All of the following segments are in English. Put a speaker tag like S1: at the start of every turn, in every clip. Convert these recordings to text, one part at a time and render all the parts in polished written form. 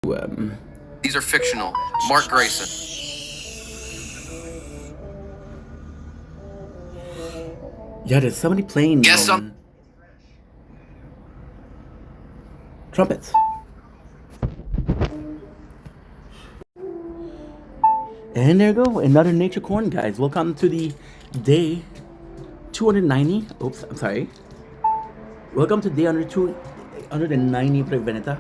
S1: These are fictional. Mark Grayson.
S2: Yeah, there's somebody playing
S1: Guess some.
S2: trumpets. And there you go, another nature corn, guys. Welcome to the day 290. Oops, I'm sorry. Welcome to day 290 of Project Vendetta.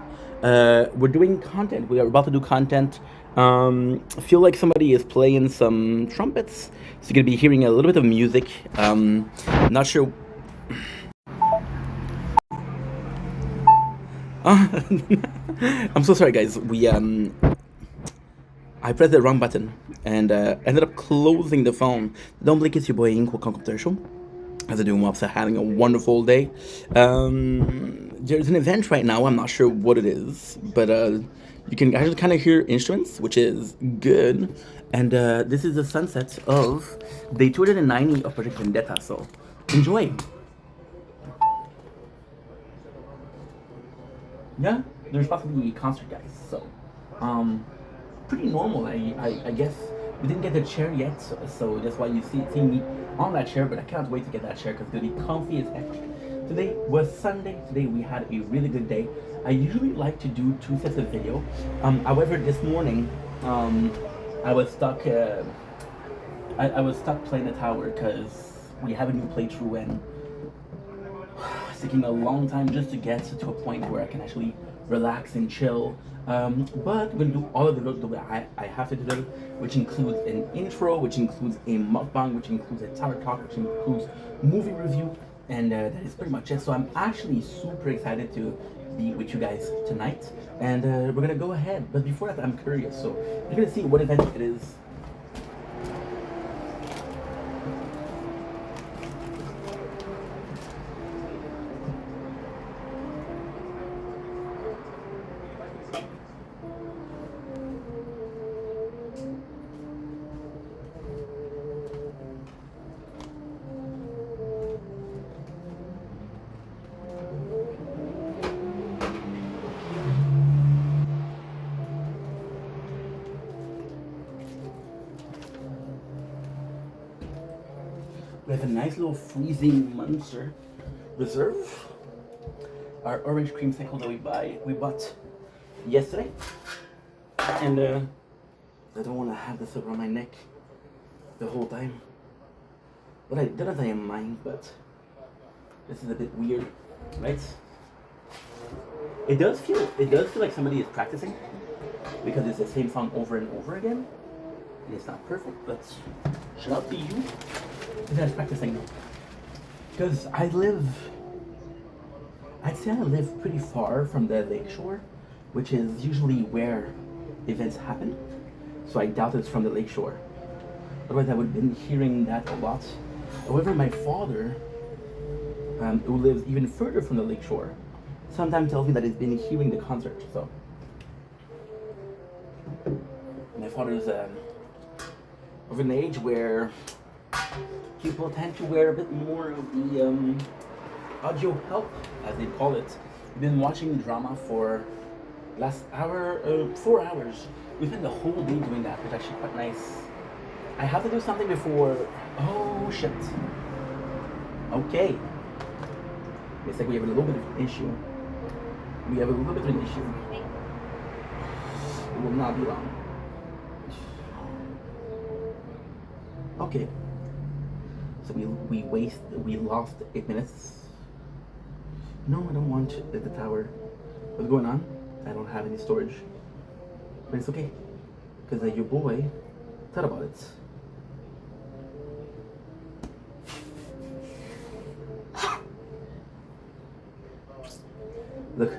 S2: We're doing content. We are about to do content. I feel like somebody is playing some trumpets. So you're gonna be hearing a little bit of music. Not sure. I'm so sorry, guys. I pressed the wrong button and ended up closing the phone. Don't blink, it's your boy Ink. Welcome to the show. As I do, I'm also having a wonderful day. There's an event right now. I'm not sure what it is, but you can actually kind of hear instruments, which is good. And this is the sunset of day 290 of Project Vendetta. So enjoy. Yeah, there's possibly a concert, guys. So, pretty normal. I guess we didn't get the chair yet, so that's why you see me on that chair. But I cannot wait to get that chair because it's gonna be comfy as heck. Today was Sunday. Today we had a really good day. I usually like to do 2 sets of video. However, this morning, I was stuck. I was stuck playing the tower because we have a new playthrough and it's taking a long time just to get to a point where I can actually relax and chill. But we're gonna do all of the way I have to do, which includes an intro, which includes a mukbang, which includes a tower talk, which includes movie review, and that is pretty much it. So I'm actually super excited to be with you guys tonight, and we're gonna go ahead. But before that, I'm curious. So you're gonna see what event it is. We have a nice little freezing monster reserve. Our orange creamsicle that we bought yesterday, and I don't want to have this around my neck the whole time. But I don't mind, but this is a bit weird, right? It does feel like somebody is practicing because it's the same song over and over again. And it's not perfect, but shout out to you that's practicing. Because I'd say I live pretty far from the lakeshore, which is usually where events happen. So I doubt it's from the lakeshore. Otherwise, I would have been hearing that a lot. However, my father, who lives even further from the lakeshore, sometimes tells me that he's been hearing the concert. So my father's of an age where people tend to wear a bit more of the audio help, as they call it. We've been watching drama for last hour, 4 hours. We spent the whole day doing that, which is actually quite nice. I have to do something before. Oh shit. Okay. It's like we have a little bit of an issue. We have a little bit of an issue. It will not be long. Okay. So we lost 8 minutes. No, I don't want the tower. What's going on? I don't have any storage. But it's okay. Because your boy thought about it. Look,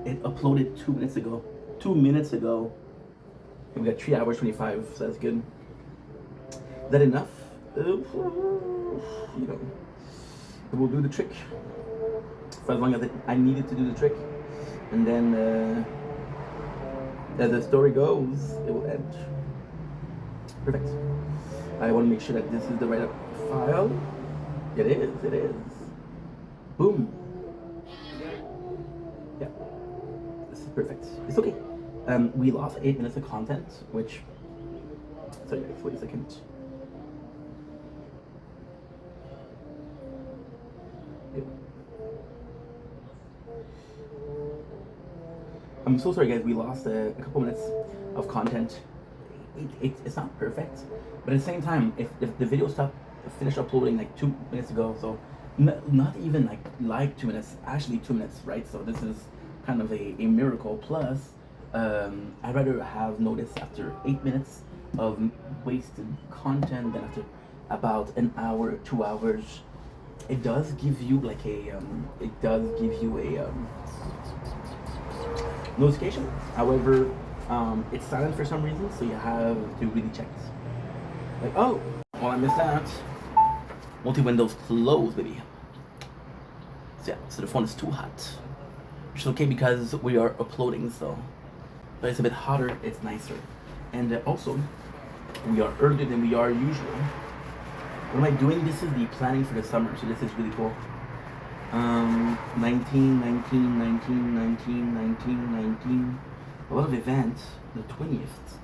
S2: it uploaded 2 minutes ago. 2 minutes ago. And we got 3 hours 25, so that's good. Is that enough? You know, it will do the trick for as long as I needed to do the trick, and then as the story goes, it will end. Perfect. I want to make sure that this is the right file. It is. It is. Boom. Yeah. This is perfect. It's okay. We lost 8 minutes of content, which. Sorry, guys, wait a second. I'm so sorry, guys. We lost a couple minutes of content. It's not perfect, but at the same time, if the video finished uploading like 2 minutes ago, so not even like 2 minutes, actually 2 minutes, right? So this is kind of a miracle. Plus, I'd rather have noticed after 8 minutes of wasted content than after about an hour or 2 hours. It does give you like a notification. However, it's silent for some reason, so you have to really check it. Like, oh, well, I missed that. Multi-windows closed, baby. So yeah, so the phone is too hot. Which is okay because we are uploading, so. But it's a bit hotter, it's nicer. And also, we are earlier than we are usual. What am I doing? This is the planning for the summer, so this is really cool. 19, 19, 19, 19, 19, 19. A lot of events. The 20th.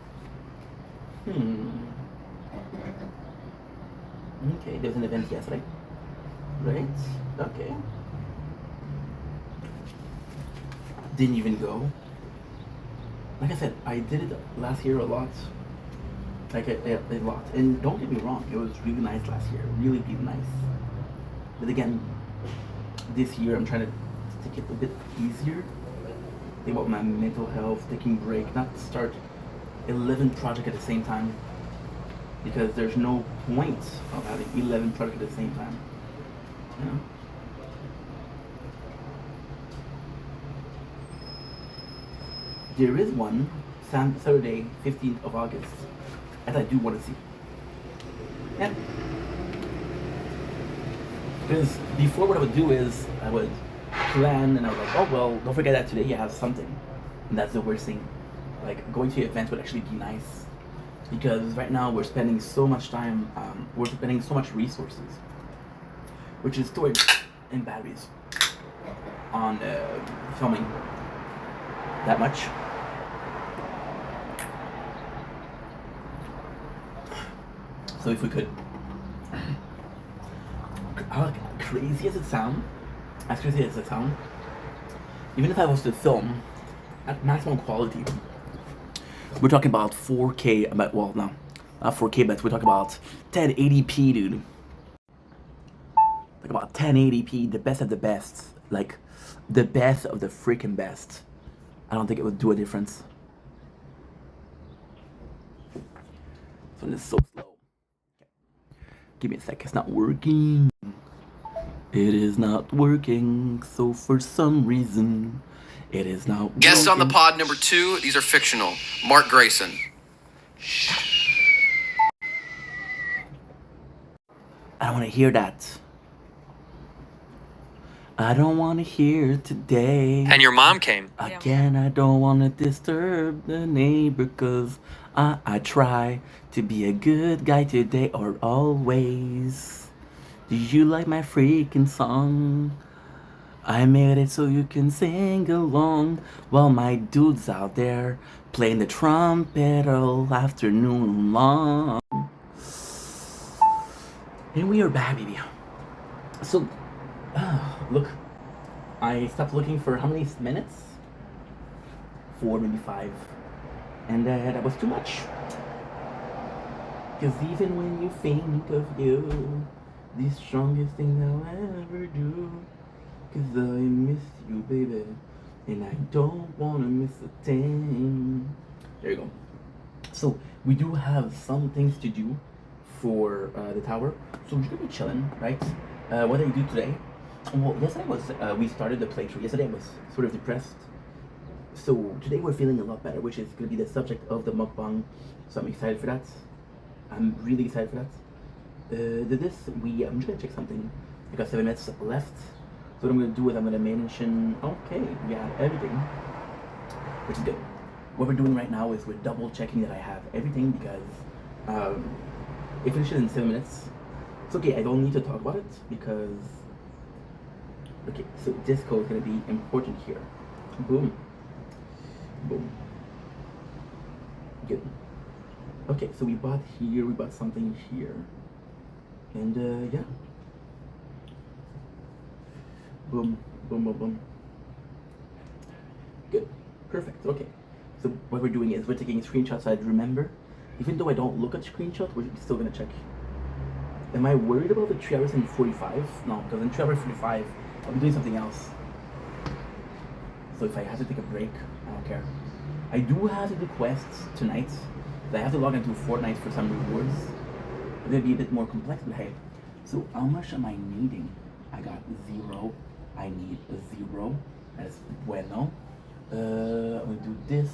S2: Okay, there's an event yesterday. Right? Okay. Didn't even go. Like I said, I did it last year a lot. Like a lot. And don't get me wrong, it was really nice last year. Really, really nice. But again, this year I'm trying to take it a bit easier. Think about my mental health, taking a break, not start 11 projects at the same time. Because there's no point of having 11 projects at the same time. You know? There is one, Saturday, 15th of August, that I do want to see. Yeah. Because before what I would do is I would plan and I was like, oh well, don't forget that today you have something. And that's the worst thing. Like going to events would actually be nice. Because right now we're spending so much time, we're spending so much resources, which is storage and batteries on filming that much. So if we could, crazy as it sounds, even if I was to film at maximum quality, we're talking about 4K, well, no, not 4K, but we're talking about 1080p, dude. Talk about 1080p, the best of the best, like the best of the freaking best. I don't think it would do a difference. This one is so slow. Give me a sec, it's not working. It is not working, so for some reason, it is not
S1: Guest on the
S2: working.
S1: pod number 2, these are fictional. Mark Grayson.
S2: I don't want to hear that. I don't want to hear today.
S3: And your mom came.
S2: Again, I don't want to disturb the neighbor, cause I try to be a good guy today or always. Do you like my freaking song? I made it so you can sing along while my dude's out there playing the trumpet all afternoon long. And we are back, baby. So, look, I stopped looking for how many minutes? 4, maybe 5. And that was too much. Cause even when you think of you, the strongest thing I'll ever do. Cause I miss you, baby, and I don't wanna miss a thing. There you go. So we do have some things to do for the tower. So we're gonna be chilling, right? What did I do today? Well, yesterday was we started the playthrough. Yesterday I was sort of depressed. So today we're feeling a lot better, which is gonna be the subject of the mukbang. So I'm excited for that. I'm really excited for that. I'm just gonna check something. I got 7 minutes left. So what I'm gonna do is I'm gonna mention, okay, we have everything, which is good. What we're doing right now is we're double checking that I have everything because it finishes in 7 minutes. It's okay, I don't need to talk about it because, okay, so disco is gonna be important here. Boom, boom. good. Okay, so we bought here, we bought something here. And yeah. Boom, boom, boom, boom. Good, perfect, okay. So what we're doing is we're taking screenshots. I remember, even though I don't look at screenshots, we're still gonna check. Am I worried about the 3 hours and 45? No, because in 3 hours 45, I'm doing something else. So if I have to take a break, I don't care. I do have to do quests tonight. I have to log into Fortnite for some rewards. It's gonna be a bit more complex, but hey. So how much am I needing? I got 0. I need 0. That's bueno. I'm gonna do this.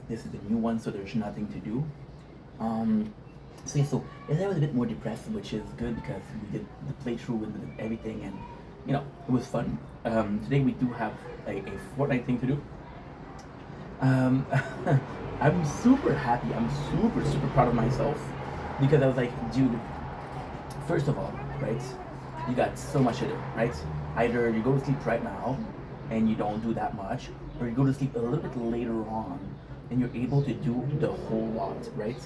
S2: This is the new one, so there's nothing to do. So yeah, so yesterday I was a bit more depressed, which is good because we did the playthrough and everything, and you know, it was fun. Today we do have a Fortnite thing to do. I'm super happy. I'm super proud of myself because I was like, dude, first of all, right, you got so much to do, right? Either you go to sleep right now and you don't do that much, or you go to sleep a little bit later on and you're able to do the whole lot, right?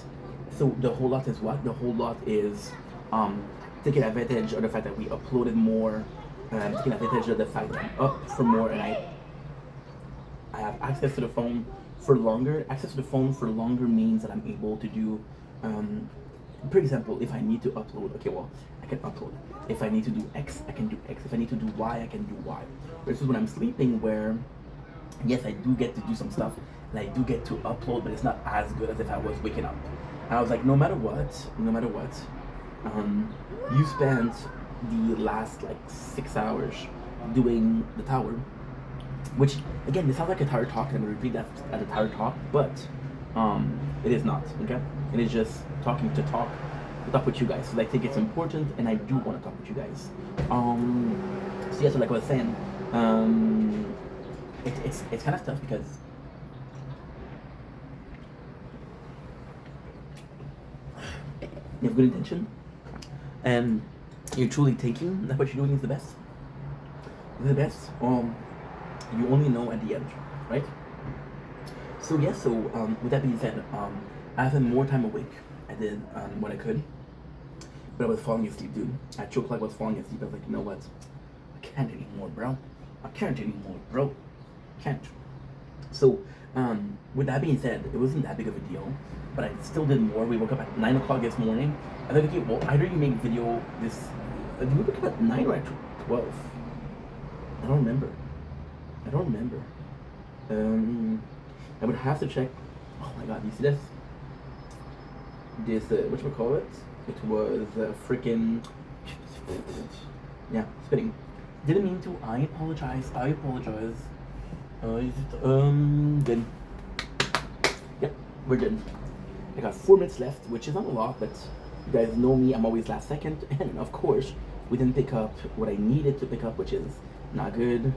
S2: So the whole lot is what? The whole lot is taking advantage of the fact that we uploaded more, taking advantage of the fact that I'm up for more, and I have access to the phone for longer. Access to the phone for longer means that I'm able to do, for example, if I need to upload, okay, well, I can upload. If I need to do X, I can do X. If I need to do Y, I can do Y. Versus when I'm sleeping, where, yes, I do get to do some stuff, and I do get to upload, but it's not as good as if I was waking up. And I was like, no matter what, you spent the last like 6 hours doing the tower, which again, this sounds like a tower talk, and I'm gonna repeat that as a tower talk, but it is not, okay? It is just talking to talk with you guys. So I think it's important, and I do want to talk with you guys. So yeah, so like I was saying, it's kind of tough because you have good intention, and you're truly thinking that what you're doing is the best. The best. You only know at the end, right? So yeah. So with that being said, I had more time awake. I did what I could, but I was falling asleep, dude. At 2 o'clock, I was falling asleep. I was like, you know what? I can't anymore, bro. I can't anymore, bro. Can't. So with that being said, it wasn't that big of a deal, but I still did more. We woke up at 9 o'clock this morning. I thought, okay, well, either you make video this. Did we wake up at 9 or at 12? I don't remember. I would have to check. Oh my god, you see this? This, whatchamacallit? It was freaking. Yeah, spitting. Didn't mean to. I apologize. Good. Yep, we're good. I got 4 minutes left, which is not a lot, but you guys know me, I'm always last second. And of course, we didn't pick up what I needed to pick up, which is not good.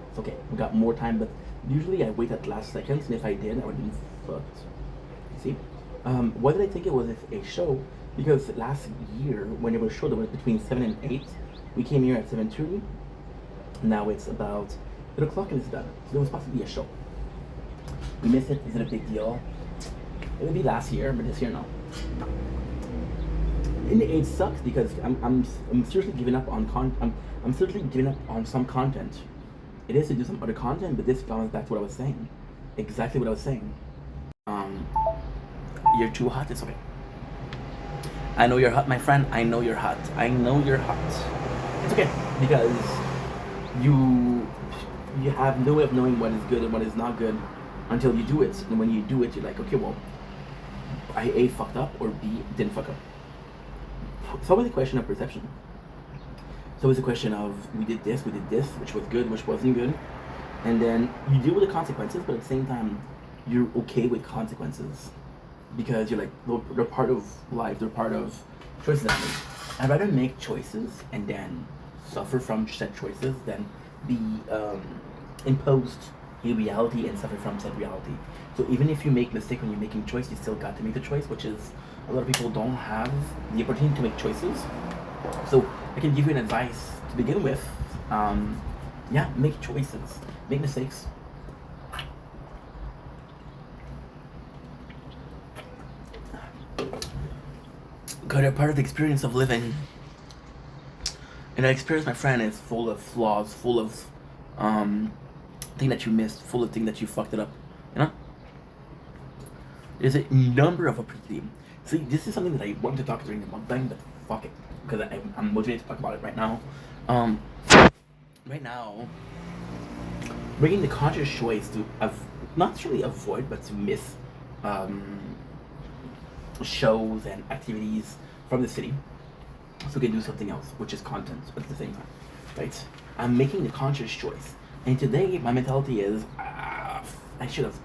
S2: It's okay, we got more time, but usually I wait at last seconds, and if I did, I would be fucked. See? Why did I think it was a show? Because last year, when it was a show that was between 7 and 8, we came here at 7:30. Now it's about 8 o'clock and it's done. So it was possibly a show. We missed it. Is it a big deal? It would be last year, but this year, no. And it sucks because I'm seriously giving up on I'm seriously giving up on some content. It is to do some other content, but this comes back to what I was saying. Exactly what I was saying. You're too hot. It's okay. I know you're hot, my friend. I know you're hot. It's okay because you have no way of knowing what is good and what is not good until you do it. And when you do it, you're like, okay, well, I A, fucked up, or B, didn't fuck up. It's always a question of perception. It's always a question of we did this, which was good, which wasn't good. And then you deal with the consequences, but at the same time, you're okay with consequences. Because you're like, they're part of life, they're part of choices I make. I'd rather make choices and then suffer from said choices than be imposed a reality and suffer from said reality. So even if you make mistake when you're making choice, you still got to make the choice, which is a lot of people don't have the opportunity to make choices. So I can give you an advice to begin with. Yeah, make choices, make mistakes. Because they're part of the experience of living. And that experience, my friend, is full of flaws, full of things that you missed, full of things that you fucked it up. You know? There's a number of opportunities. See, this is something that I wanted to talk during the mukbang, but fuck it. Because I'm motivated to talk about it right now. Right now, making the conscious choice to not really avoid, but to miss shows and activities from the city, so we can do something else, which is content at the same time, right? I'm making the conscious choice, and today my mentality is, I should have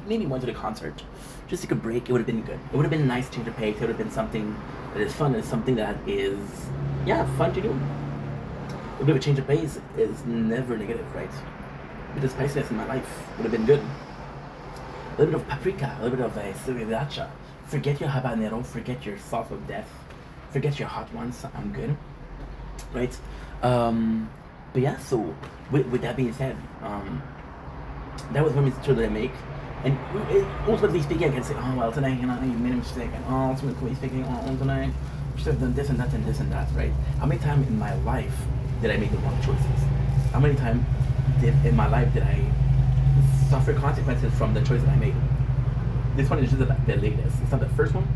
S2: maybe went to the concert, just take a break. It would have been good. It would have been nice to change of pace. It would have been something that is fun. It's something that is, fun to do. A bit of a change of pace is never negative, right? A bit of spiciness in my life would have been good. A little bit of paprika, a little bit of sriracha. Forget your habanero, forget your sauce of death, forget your hot ones. I'm good, right? But yeah, so with that being said, that was one mistake that I make. And ultimately speaking, I can say, oh well, tonight, you made a mistake, and ultimately speaking, tonight, you should have done this and that and this and that, right? How many times in my life did I make the wrong choices? How many times in my life did I suffer consequences from the choice that I made? This one is just the latest. It's not the first one.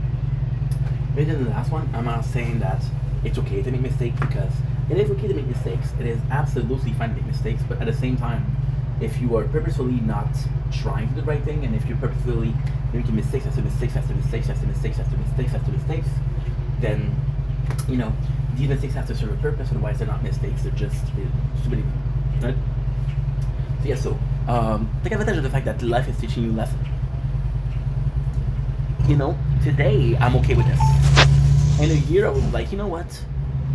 S2: Maybe the last one. I'm not saying that it's okay to make mistakes, because it is okay to make mistakes. It is absolutely fine to make mistakes, but at the same time, if you are purposefully not trying to do the right thing, and if you're purposefully making mistakes after mistakes after mistakes after mistakes after mistakes after mistakes, then these mistakes have to serve a purpose. Otherwise, they're not mistakes; they're just stupidity, right? So yeah, take advantage of the fact that life is teaching you lessons. Today I'm okay with this. In a year, I was like, you know what?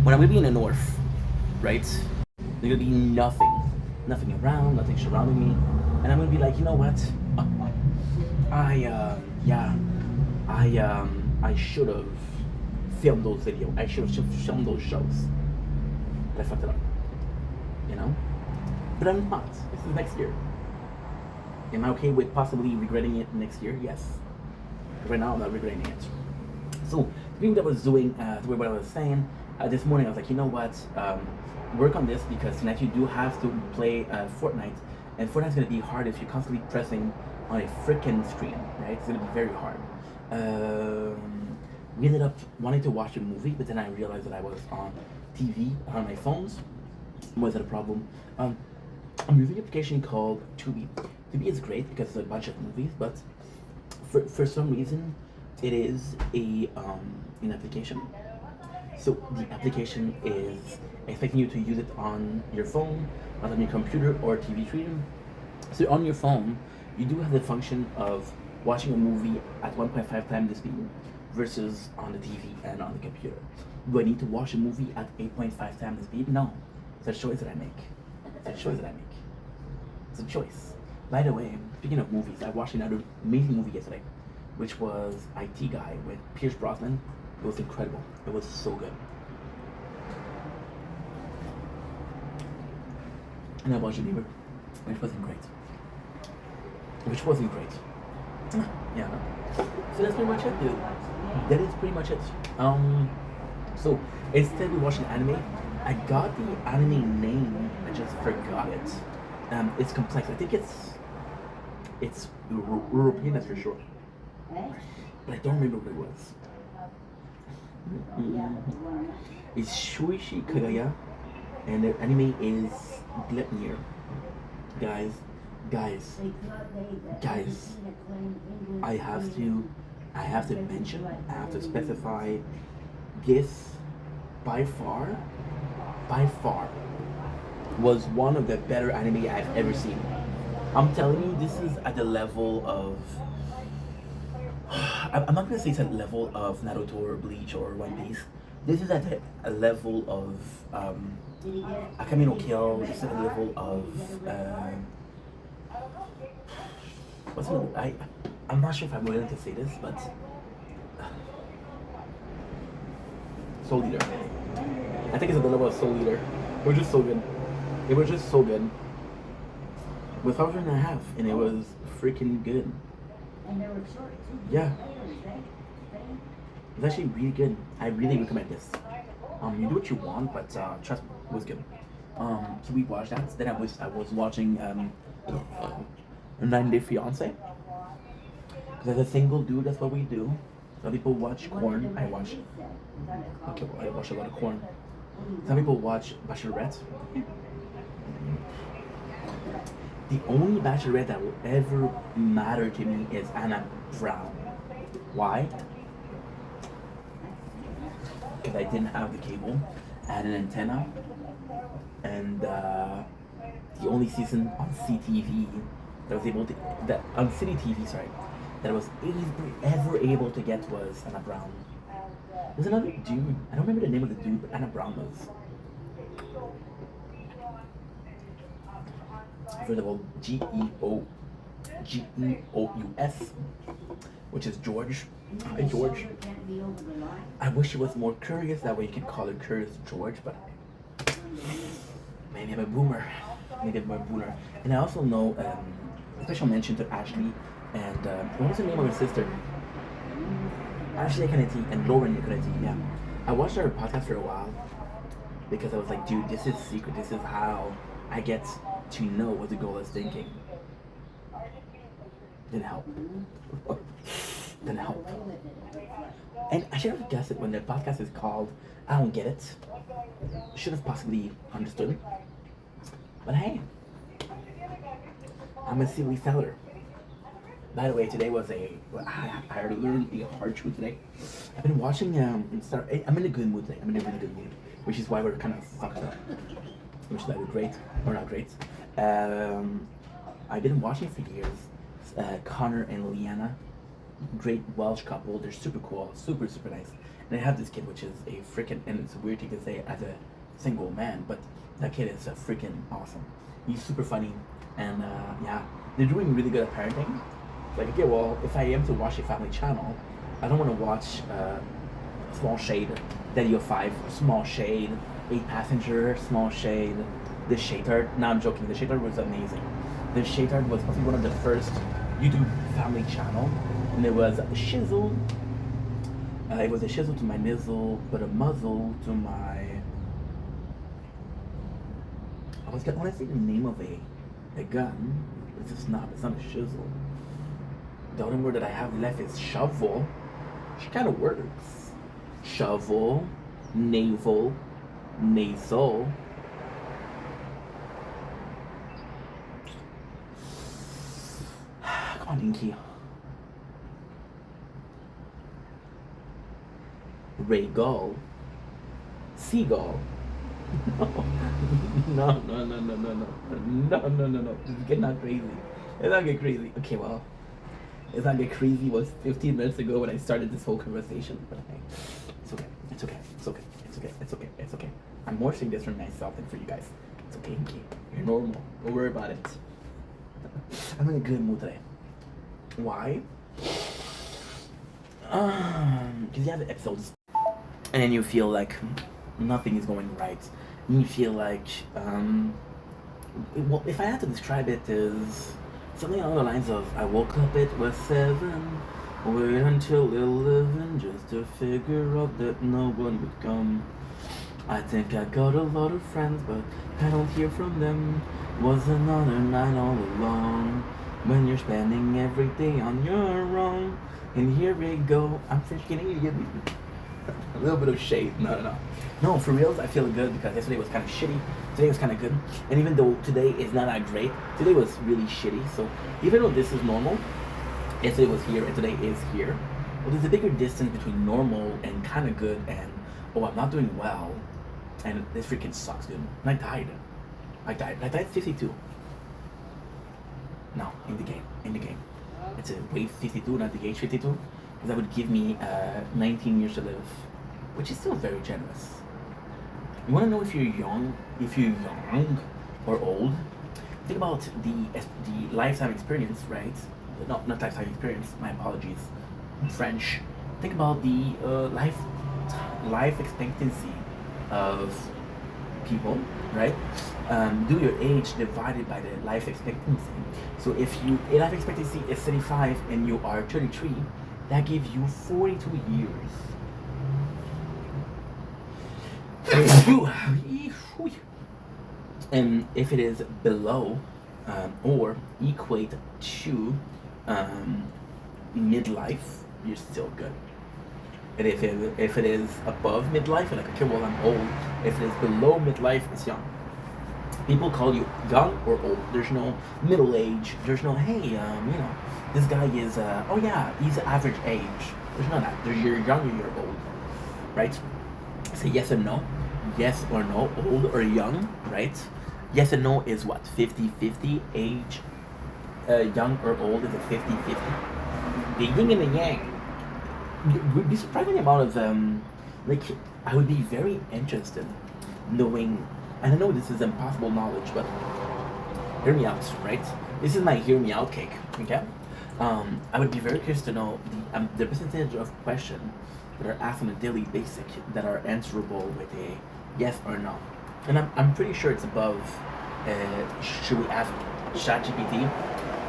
S2: When I'm gonna be in the north, right? There's gonna be nothing around, nothing surrounding me, and I'm gonna be like, you know what? I should have filmed those videos. I should have filmed those shows. But I fucked it up. But I'm not. This is next year. Am I okay with possibly regretting it next year? Yes. Right now, I'm not regretting it. So, the thing that I was doing, what I was saying, this morning, I was like, you know what? Work on this, because tonight you do have to play Fortnite, and Fortnite's going to be hard if you're constantly pressing on a freaking screen, right? It's going to be very hard. We ended up wanting to watch a movie, but then I realized that I was on TV on my phones. Was it a problem? I'm using an application called Tubi. Tubi is great because it's a bunch of movies, but for some reason, it is an application. So the application is expecting you to use it on your phone, not on your computer or TV screen. So on your phone, you do have the function of watching a movie at 1.5 times the speed versus on the TV and on the computer. Do I need to watch a movie at 8.5 times the speed? No. It's a choice that I make. It's a choice. By the way, speaking of movies, I watched another amazing movie yesterday, which was IT Guy with Pierce Brosnan. It was incredible. It was so good. And I watched Neighbor, which wasn't great. Yeah. So that's pretty much it, dude. That is pretty much it. So instead we watched an anime. I got the anime name. I just forgot it. It's complex. I think it's European, that's for sure. But I don't remember what it was. It's Shuichi Kagaya, and the anime is Glepnir. Guys, I have to mention, I have to specify, this by far was one of the better anime I've ever seen. I'm telling you, this is at the level of, I'm not gonna say it's at the level of Naruto or Bleach or One Piece. This is at a level of Akame no Kill. This is at a level of what's another? I'm not sure if I'm willing to say this, but Soul Eater. I think it's at the level of Soul Eater. It was just so good. It was just so good. It was 5.5, and it was freaking good. Yeah. It's actually really good. I really recommend this. You do what you want, but trust me, it was good. So we watched that. Then I was watching 9 Day Fiance. Because as a single dude, that's what we do. Some people watch corn. I watch. Okay, well, I watch a lot of corn. Some people watch Bachelorette. The only Bachelorette that will ever matter to me is Anna Brown. Why? Because I didn't have the cable. I had an antenna, and the only season on CTV that I was able to that on City TV, sorry, that I was ever able to get was Anna Brown. There's another dude. I don't remember the name of the dude, but Anna Brown was. First of all, Geous, which is George. Hi, George. I wish it was more curious. That way you could call it Curious George, but maybe I'm a boomer. Maybe I'm a boomer. And I also know a special mention to Ashley and what was the name of her sister? Ashley Kennedy and Lauren Kennedy. Yeah, I watched her podcast for a while because I was like, dude, this is secret. This is how I get to know what the girl is thinking. Didn't help. Didn't help. And I should have guessed it when the podcast is called I Don't Get It. Should have possibly understood. But hey, I'm a silly feller. By the way, today was I learned a hard truth today. I've been watching, I'm in a good mood today. I'm in a really good mood. Which is why we're kind of fucked up. Which is either great or not great. I've been watching for years. Connor and Leanna, great Welsh couple. They're super cool, super super nice. And they have this kid, which is a freaking, and it's a weird thing to say as a single man, but that kid is freaking awesome. He's super funny, and yeah, they're doing really good at parenting. Like, okay, well, if I am to watch a family channel, I don't want to watch Small Shade, Daddy of Five, Small Shade, 8 Passenger, Small Shade, The Shatard. No, I'm joking. The Shatard was amazing. The Shatard was probably one of the first YouTube family channel, and it was a shizzle. It was a shizzle to my nizzle, but a muzzle to my. I want to say the name of a gun. It's not. It's not a shizzle. The only word that I have left is shovel, which kind of works. Shovel, navel, nasal. Come on, Inky. Regal. Seagull. No. No. This is getting not crazy. It's not get crazy. Okay, well. It's not get crazy was 15 minutes ago when I started this whole conversation. But hey, it's okay. I'm more saying this for myself than for you guys. It's okay, Inky. You're normal. Don't worry about it. I'm in a good mood today. Why? Because you have episodes, and then you feel like nothing is going right. And you feel like, well, if I had to describe it as something along the lines of, I woke up, it was 7, wait until 11, just to figure out that no one would come. I think I got a lot of friends, but I don't hear from them. Was another night all alone, when you're spending every day on your own. And here we go, I'm freaking idiot. A little bit of shade, no, for reals, I feel good because yesterday was kind of shitty, today was kind of good, and even though today is not that great, today was really shitty, so even though this is normal, yesterday was here and today is here, well, there's a bigger distance between normal and kind of good and, oh, I'm not doing well, and this freaking sucks, dude. And I died 52. No, in the game. It's a wave 52, not the age 52, because that would give me 19 years to live, which is still very generous. You want to know if you're young or old? Think about the lifetime experience, right? Not lifetime experience. My apologies, I'm French. Think about the life expectancy of people, right? Do your age divided by the life expectancy. So if your life expectancy is 35 and you are 33, that gives you 42 years And if it is below or equate to midlife, you're still good. And if it is above midlife, you're like, okay, well, I'm old. If it is below midlife, it's young. People call you young or old. There's no middle age. There's no, hey, this guy is, oh yeah, he's average age. There's none of that. There's you're young or you're old, right? Say yes or no. Yes or no, old or young, right? Yes and no is what? 50-50 age, young or old is a 50-50. The yin and the yang. Would be surprising the amount of, like, I would be very interested knowing, and I know this is impossible knowledge, but hear me out, right? This is my hear me out cake, okay? I would be very curious to know the percentage of questions that are asked on a daily basis that are answerable with a yes or no. And I'm pretty sure it's above, should we ask ChatGPT?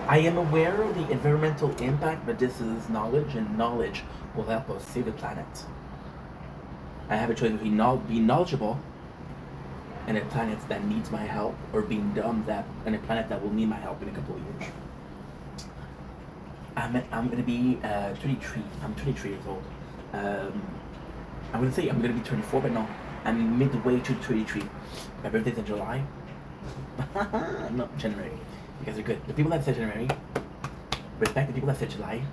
S2: I am aware of the environmental impact, but this is knowledge, and knowledge will help us save the planet. I have a choice of being knowledgeable and a planet that needs my help, or being dumb and a planet that will need my help in a couple of years. I'm gonna be 33. I'm 23 years old. I'm gonna say I'm gonna be 24, but no, I'm midway to 23. My birthday's in July. No, January. You guys are good. The people that said January, respect the people that said July.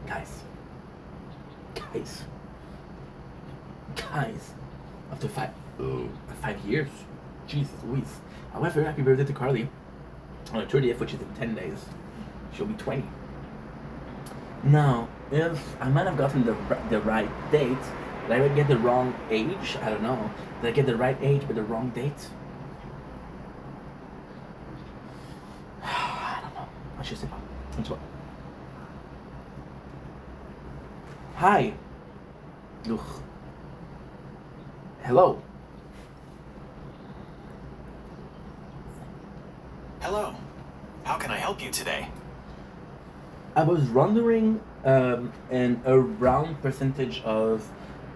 S2: Guys. After 5 years. Jesus Louise. However, happy birthday to Carly. On the 30th, which is in 10 days. She'll be 20. Now, if I might have gotten the right date, did I get the wrong age? I don't know. Did I get the right age but the wrong date? I don't know. I should say no. Hi. Ugh. Hello.
S3: Hello. How can I help you today?
S2: I was wondering an around percentage of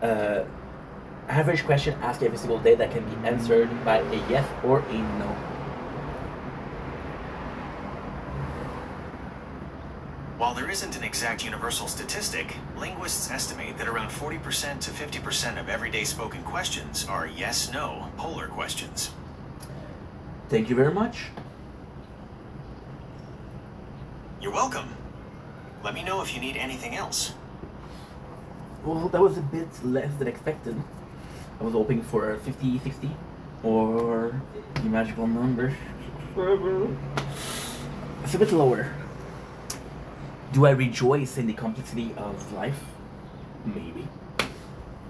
S2: average question asked every single day that can be answered by a yes or a no.
S3: While there isn't an exact universal statistic, linguists estimate that around 40% to 50% of everyday spoken questions are yes-no polar questions.
S2: Thank you very much.
S3: You're welcome. Let me know if you need anything else.
S2: Well, that was a bit less than expected. I was hoping for 50, 60, or the magical number. It's a bit lower. Do I rejoice in the complexity of life? Maybe.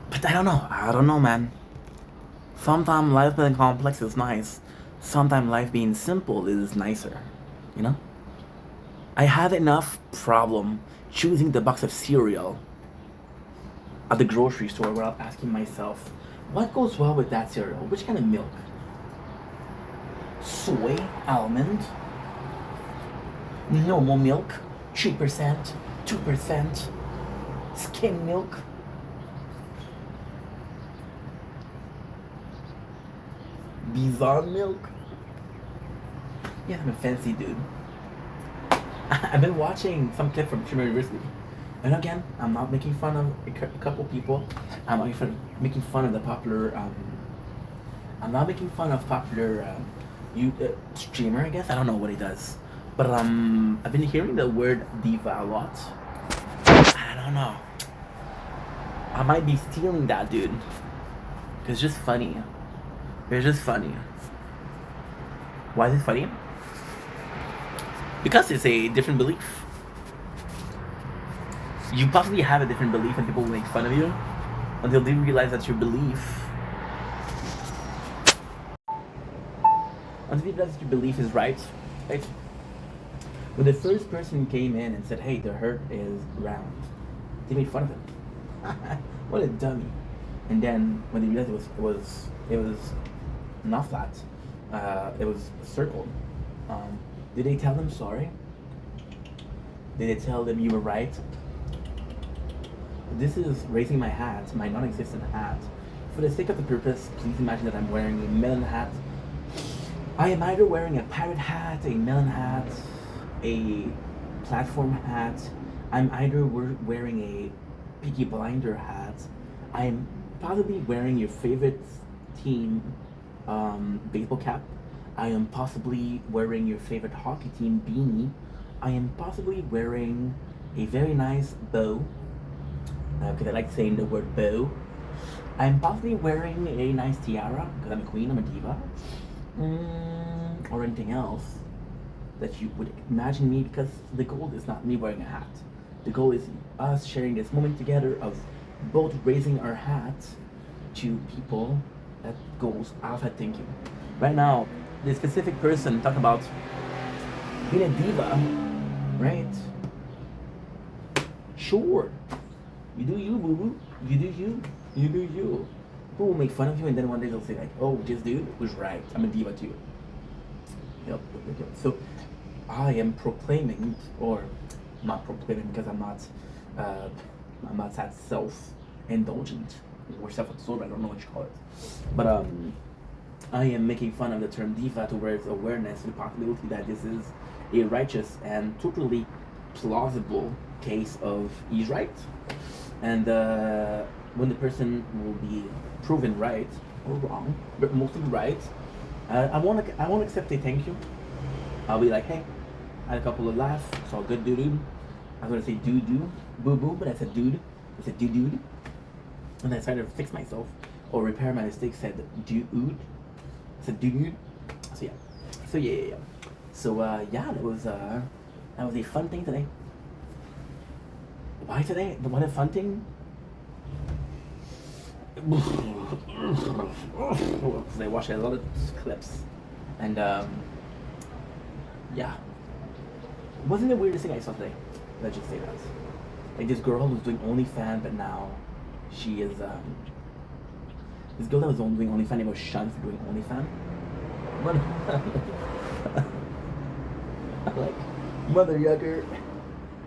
S2: But I don't know, man. Sometimes life being complex is nice. Sometimes life being simple is nicer. You know? I have enough problem choosing the box of cereal at the grocery store without asking myself, what goes well with that cereal? Which kind of milk? Soy, almond, normal milk, 3%, 2%, skim milk. Bison milk. Yeah, I'm a fancy dude. I've been watching some clip from Trimmer University. And again, I'm not making fun of a couple people. I'm not making fun of the popular, I'm not making fun of popular streamer, I guess. I don't know what he does. But I've been hearing the word diva a lot. I don't know. I might be stealing that, dude. It's just funny. It's just funny. Why is it funny? Because it's a different belief. You possibly have a different belief and people will make fun of you until they realize that your belief is right. Right? When the first person came in and said, hey, the earth is round, they made fun of him. What a dummy. And then when they realized it was not flat, it was circled. Did they tell them sorry? Did they tell them you were right? This is raising my hat, my non-existent hat, For the sake of the purpose, please imagine that I'm wearing a melon hat. I am either wearing a pirate hat, a melon hat, a platform hat. I'm either wearing a Peaky Blinder hat. I'm possibly wearing your favorite team baseball cap. I am possibly wearing your favorite hockey team beanie. I am possibly wearing a very nice bow, because I like saying the word bow. I'm possibly wearing a nice tiara, because I'm a queen, I'm a diva. Or anything else that you would imagine me, because the goal is not me wearing a hat. The goal is us sharing this moment together of both raising our hats to people that goes outside thinking. Right now, this specific person talking about being a diva, right? Sure. You do you, boo boo. You do you. You do you. People will make fun of you, and then one day they'll say like, "Oh, this dude was right. I'm a diva too." Yep. So, I am proclaiming, or not proclaiming, because I'm not that self-indulgent or self-absorbed. I don't know what you call it, but I am making fun of the term diva to raise awareness to the possibility that this is a righteous and totally plausible case of he's right, and when the person will be proven right or wrong, but mostly right, I won't accept a thank you. I'll be like, hey, I had a couple of laughs, it's all good, dude. I was gonna say doo boo boo, but I said dude. I said dude, and I tried to fix myself or repair my mistake. Said dude. I said dude. So yeah. So yeah, that was a fun thing today. Why today? What a fun thing. Because I watched a lot of clips, and yeah, it wasn't the weirdest thing I saw today. Let's just say that. Like this girl who's doing OnlyFans, but now she is this girl that was doing OnlyFans, it was shunned for doing OnlyFans. What? Like, mother yucker.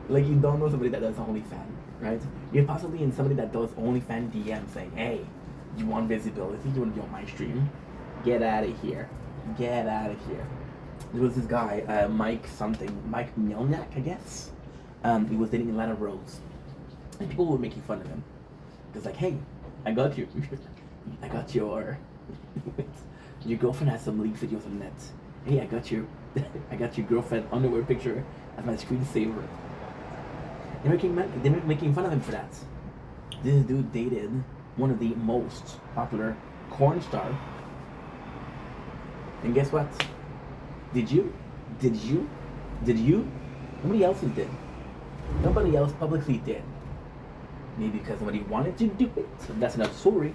S2: Like, you don't know somebody that does OnlyFans, right? You're possibly in somebody that does OnlyFans DM saying, hey, you want visibility? You want to be on my stream? Get out of here. Get out of here. There was this guy, Mike Melniak, I guess. He was dating Atlanta Rose. And people were making fun of him. It's like, hey, I got you. I got your girlfriend has some leaked videos on net. Hey, I got your girlfriend underwear picture as my screensaver. They're making fun of him for that. This dude dated one of the most popular corn stars. And guess what? Did you? Nobody else did. Nobody else publicly did. Maybe because nobody wanted to do it. That's another story.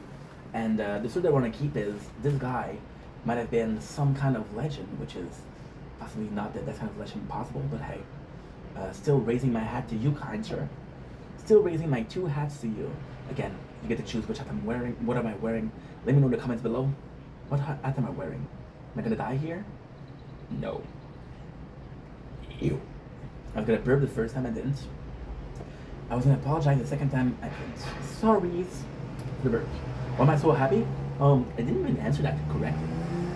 S2: And the story I want to keep is this guy might have been some kind of legend, which is possibly not that kind of legend possible, but hey, still raising my hat to you, kind sir. Still raising my two hats to you. Again, you get to choose which hat I'm wearing. What am I wearing? Let me know in the comments below. What hat am I wearing? Am I gonna die here? No. Ew. I was gonna burp the first time, I didn't. I was gonna apologize the second time, I couldn't. Sorry for the burp. Why am I so happy? I didn't even answer that correctly.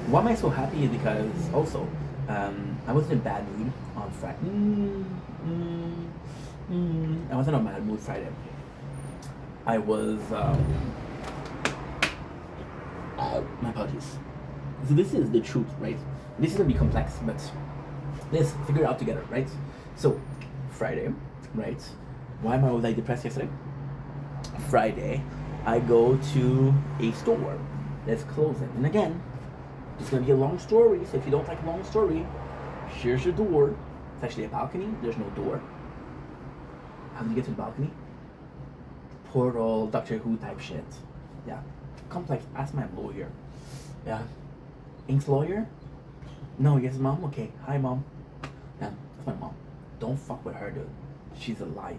S2: Why am I so happy is because also, I was in a bad mood on Friday. I wasn't in a bad mood Friday. I was, my apologies. So this is the truth, right? This is gonna be complex, but let's figure it out together, right? So, Friday, right? Why was I depressed yesterday? Friday, I go to a store that's closing. And again, it's gonna be a long story, so if you don't like a long story, here's your door. It's actually a balcony, there's no door. How did you get to the balcony? Portal, Doctor Who type shit. Yeah, complex, ask my lawyer. Yeah, Ink's lawyer? No, yes, mom? Okay, hi mom. Yeah, that's my mom. Don't fuck with her, dude. She's a lion.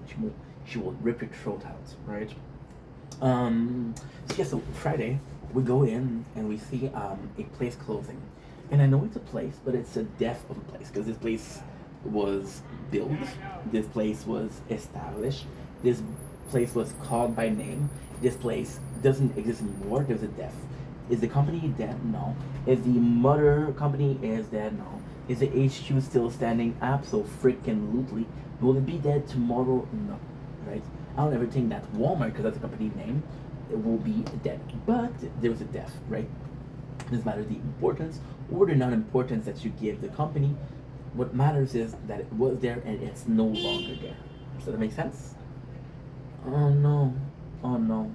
S2: She will rip your throat out, right? So Friday, we go in and we see a place closing. And I know it's a place, but it's a death of a place, because this place was built, this place was established, this place was called by name. This place doesn't exist anymore. There's a death. Is the company dead? No. Is the mother company is dead? No. Is the HQ still standing? Absolutely. Will it be dead tomorrow? No. Right? I don't ever think that Walmart, because that's a company name, it will be dead. But there was a death, right? It doesn't matter the importance or the non-importance that you give the company. What matters is that it was there and it's no longer there. Does that make sense? Oh no. Oh no.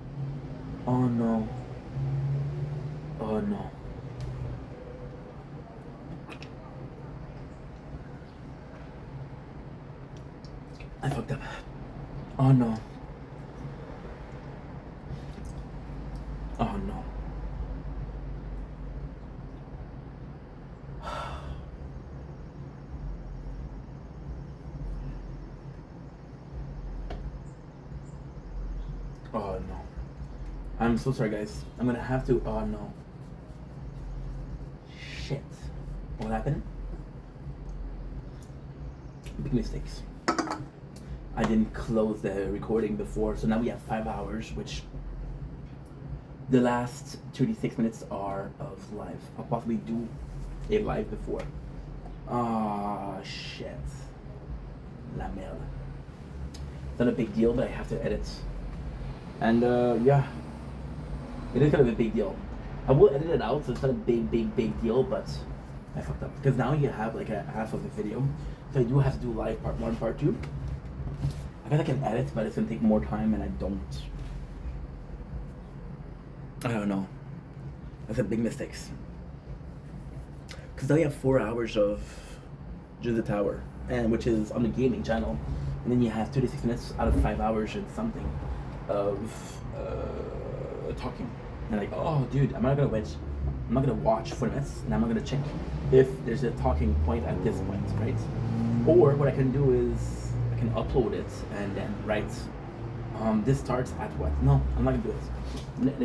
S2: Oh no. Oh no. I fucked up. Oh no. Oh no. Oh no. I'm so sorry, guys. I'm gonna have to. Oh no. Shit. What happened? Big mistakes. I didn't close the recording before, so now we have 5 hours, which the last 36 minutes are of live. I'll possibly do a live before. Ah, shit. La merde. It's not a big deal, but I have to edit. And yeah, it is kind of a big deal. I will edit it out, so it's not a big deal, but I fucked up. Because now you have like a half of the video. So I do have to do live part 1, part 2. I guess I can edit, but it's gonna take more time and I don't know. That's a big mistakes. Because now you have 4 hours of just the tower, and which is on the gaming channel. And then you have 36 minutes out of 5 hours and something of talking. And like, oh dude, I'm not gonna watch 40 minutes and I'm not gonna check if there's a talking point at this point, right? Or what I can do is I can upload it and then write this starts at what? No, I'm not gonna do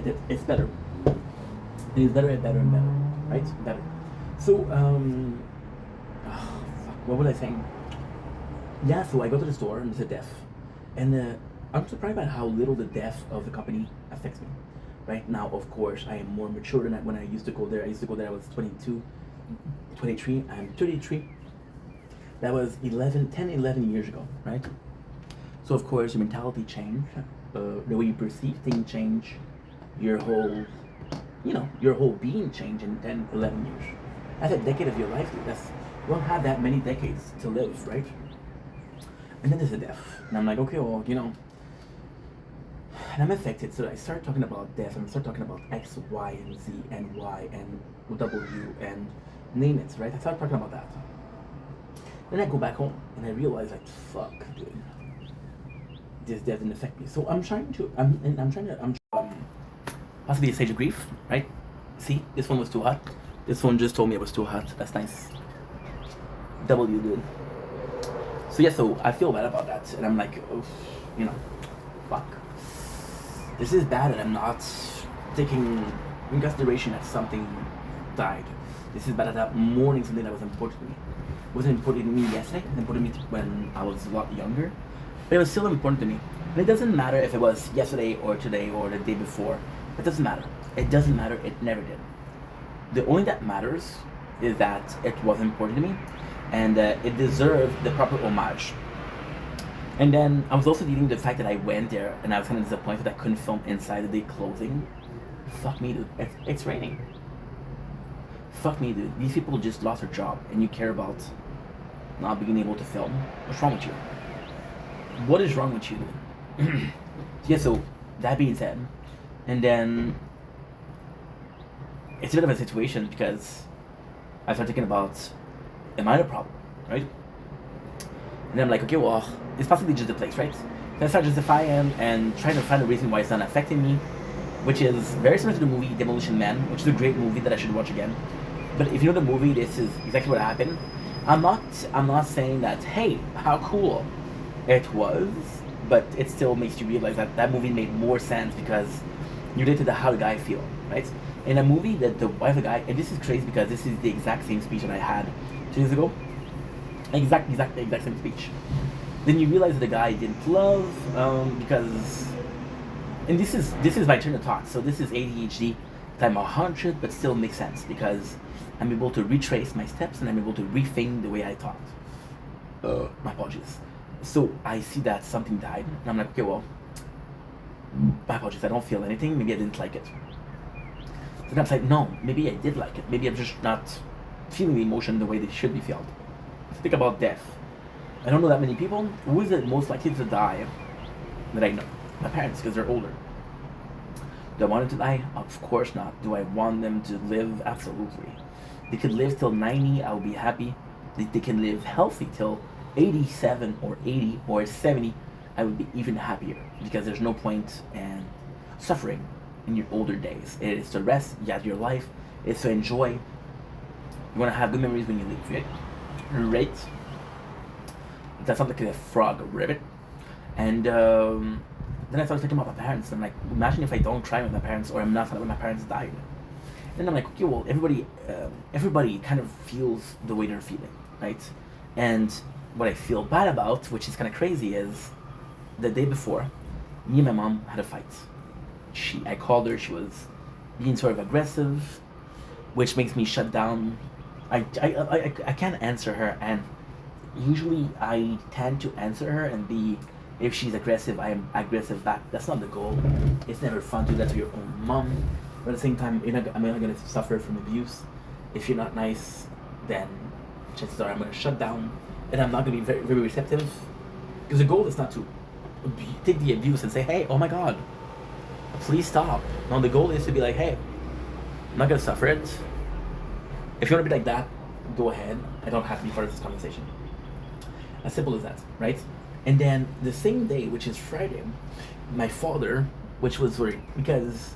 S2: it. It's better. It is better and better and better. Right? Better. So what was I saying? Yeah, so I go to the store and there's a death. And I'm surprised by how little the death of the company affects me. Right now, of course, I am more mature than when I used to go there. I I was 22, 23, I'm 33. That was 11 years ago, right? So of course, your mentality changed, the way you perceive things change, your whole being changed in 10, 11 years. That's a decade of your life, dude. You don't have that many decades to live, right? And then there's a death. And I'm like, okay, well, and I'm affected, so I start talking about death, and I start talking about X, Y, and Z, and Y, and W, and name it, right? I start talking about that. Then I go back home, and I realize, like, fuck, dude. This death didn't affect me. So I'm trying to possibly a stage of grief, right? See, this one was too hot. This one just told me it was too hot. That's nice. W, dude. So yeah, so I feel bad about that, and I'm like, oh, fuck. This is bad, and I'm not taking in consideration that something died. This is bad that mourning something that was important to me. It wasn't important to me yesterday, it was important to me when I was a lot younger, but it was still important to me. And it doesn't matter if it was yesterday or today or the day before. It doesn't matter. It doesn't matter. It never did. The only that matters is that it was important to me, and it deserved the proper homage. And then I was also dealing with the fact that I went there and I was kind of disappointed that I couldn't film inside the day closing. Fuck me, dude. It's raining. Fuck me, dude. These people just lost their job and you care about not being able to film. What's wrong with you? What is wrong with you, dude? Yeah, so that being said, and then it's a bit of a situation because I started thinking about, am I the problem, right? And then I'm like, okay, well, it's possibly just the place, right? Then I start justifying and trying to find a reason why it's not affecting me, which is very similar to the movie Demolition Man, which is a great movie that I should watch again. But if you know the movie, this is exactly what happened. I'm not saying that, hey, how cool it was, but it still makes you realize that that movie made more sense because you related to how the guy feel, right? In a movie that the wife of the guy, and this is crazy because this is the exact same speech that I had 2 years ago. Exact same speech. then you realize that the guy I didn't love, because, and this is my turn of thought. So this is ADHD time 100, but still makes sense because I'm able to retrace my steps and I'm able to rethink the way I thought. My apologies. So I see that something died, and I'm like, okay, well, my apologies. I don't feel anything. Maybe I didn't like it. Then I'm like, no, maybe I did like it. Maybe I'm just not feeling the emotion the way they should be felt. Think about death. I don't know that many people. Who is it most likely to die that I know? My parents, because they're older. Do I want them to die? Of course not. Do I want them to live? Absolutely. They could live till 90, I will be happy. They can live healthy till 87 or 80 or 70, I would be even happier because there's no point in suffering in your older days. It is to rest, you have your life, it's to enjoy. You want to have good memories when you leave, right? Right? That sounds like a frog, a ribbit. And then I started thinking about my parents. I'm like, imagine if I don't cry with my parents, or I'm not sad when my parents died. And I'm like, okay, well, everybody kind of feels the way they're feeling, right? And what I feel bad about, which is kind of crazy, is the day before, me and my mom had a fight. I called her. She was being sort of aggressive, which makes me shut down. I can't answer her, and usually I tend to answer her and be, if she's aggressive, I am aggressive back. That's not the goal. It's never fun to do that to your own mom. But at the same time, I'm not going to suffer from abuse. If you're not nice, then chances are I'm going to shut down, and I'm not going to be very, very receptive. Because the goal is not to take the abuse and say, hey, oh my God, please stop. No, the goal is to be like, hey, I'm not going to suffer it. If you want to be like that, go ahead. I don't have to be part of this conversation. As simple as that, right? And then the same day, which is Friday, my father, which was weird, because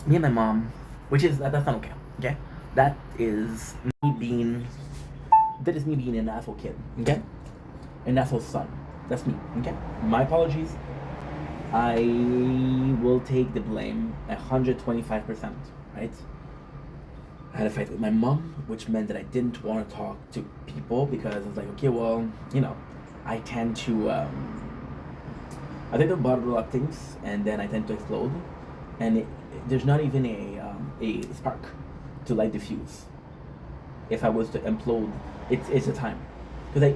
S2: me and my mom, that's not okay, okay? That is me being an asshole kid, okay? An asshole son. That's me, okay? My apologies. I will take the blame 125%, right? I had a fight with my mom, which meant that I didn't want to talk to people because I was like, okay, well, I tend to bottle up things, and then I tend to explode, and there's not even a spark to light the fuse. If I was to implode, it's a time, because I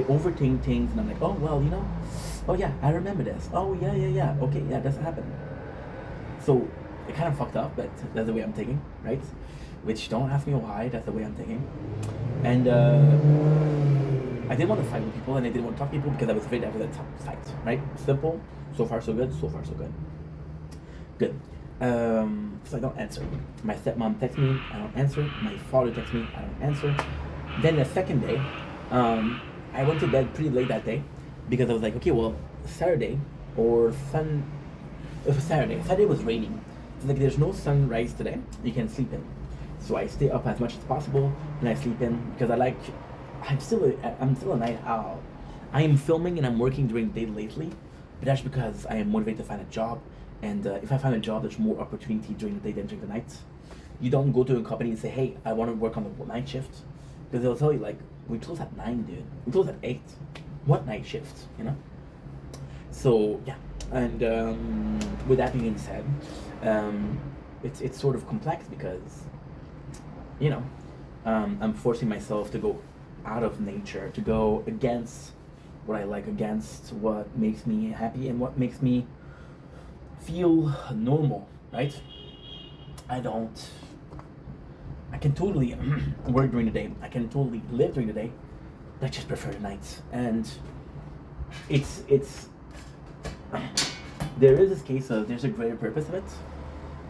S2: overthink things, and I'm like, oh well, oh yeah, I remember this. Oh yeah, okay, yeah, that's happened. So it kind of fucked up, but that's the way I'm thinking, right? Which, don't ask me why, that's the way I'm thinking. And I didn't want to fight with people, and I didn't want to talk to people because I was afraid after that fight, right? Simple, so far so good, Good. So I don't answer. My stepmom texts me, I don't answer. My father texts me, I don't answer. Then the second day, I went to bed pretty late that day because I was like, okay, well, Saturday or it was Saturday. Saturday was raining. So like, there's no sunrise today. You can sleep in. So I stay up as much as possible and I sleep in because I'm still a night owl. I am filming and I'm working during the day lately, but that's because I am motivated to find a job. And if I find a job, there's more opportunity during the day than during the night. You don't go to a company and say, hey, I want to work on the night shift. Because they'll tell you, like, we close at 9, dude. We close at 8. What night shift, So, yeah. And with that being said, it's sort of complex because, I'm forcing myself to go out of nature, to go against what I like, against what makes me happy and what makes me feel normal, right? I can totally work during the day. I can totally live during the day. I just prefer the nights. And it's there is this case of there's a greater purpose of it.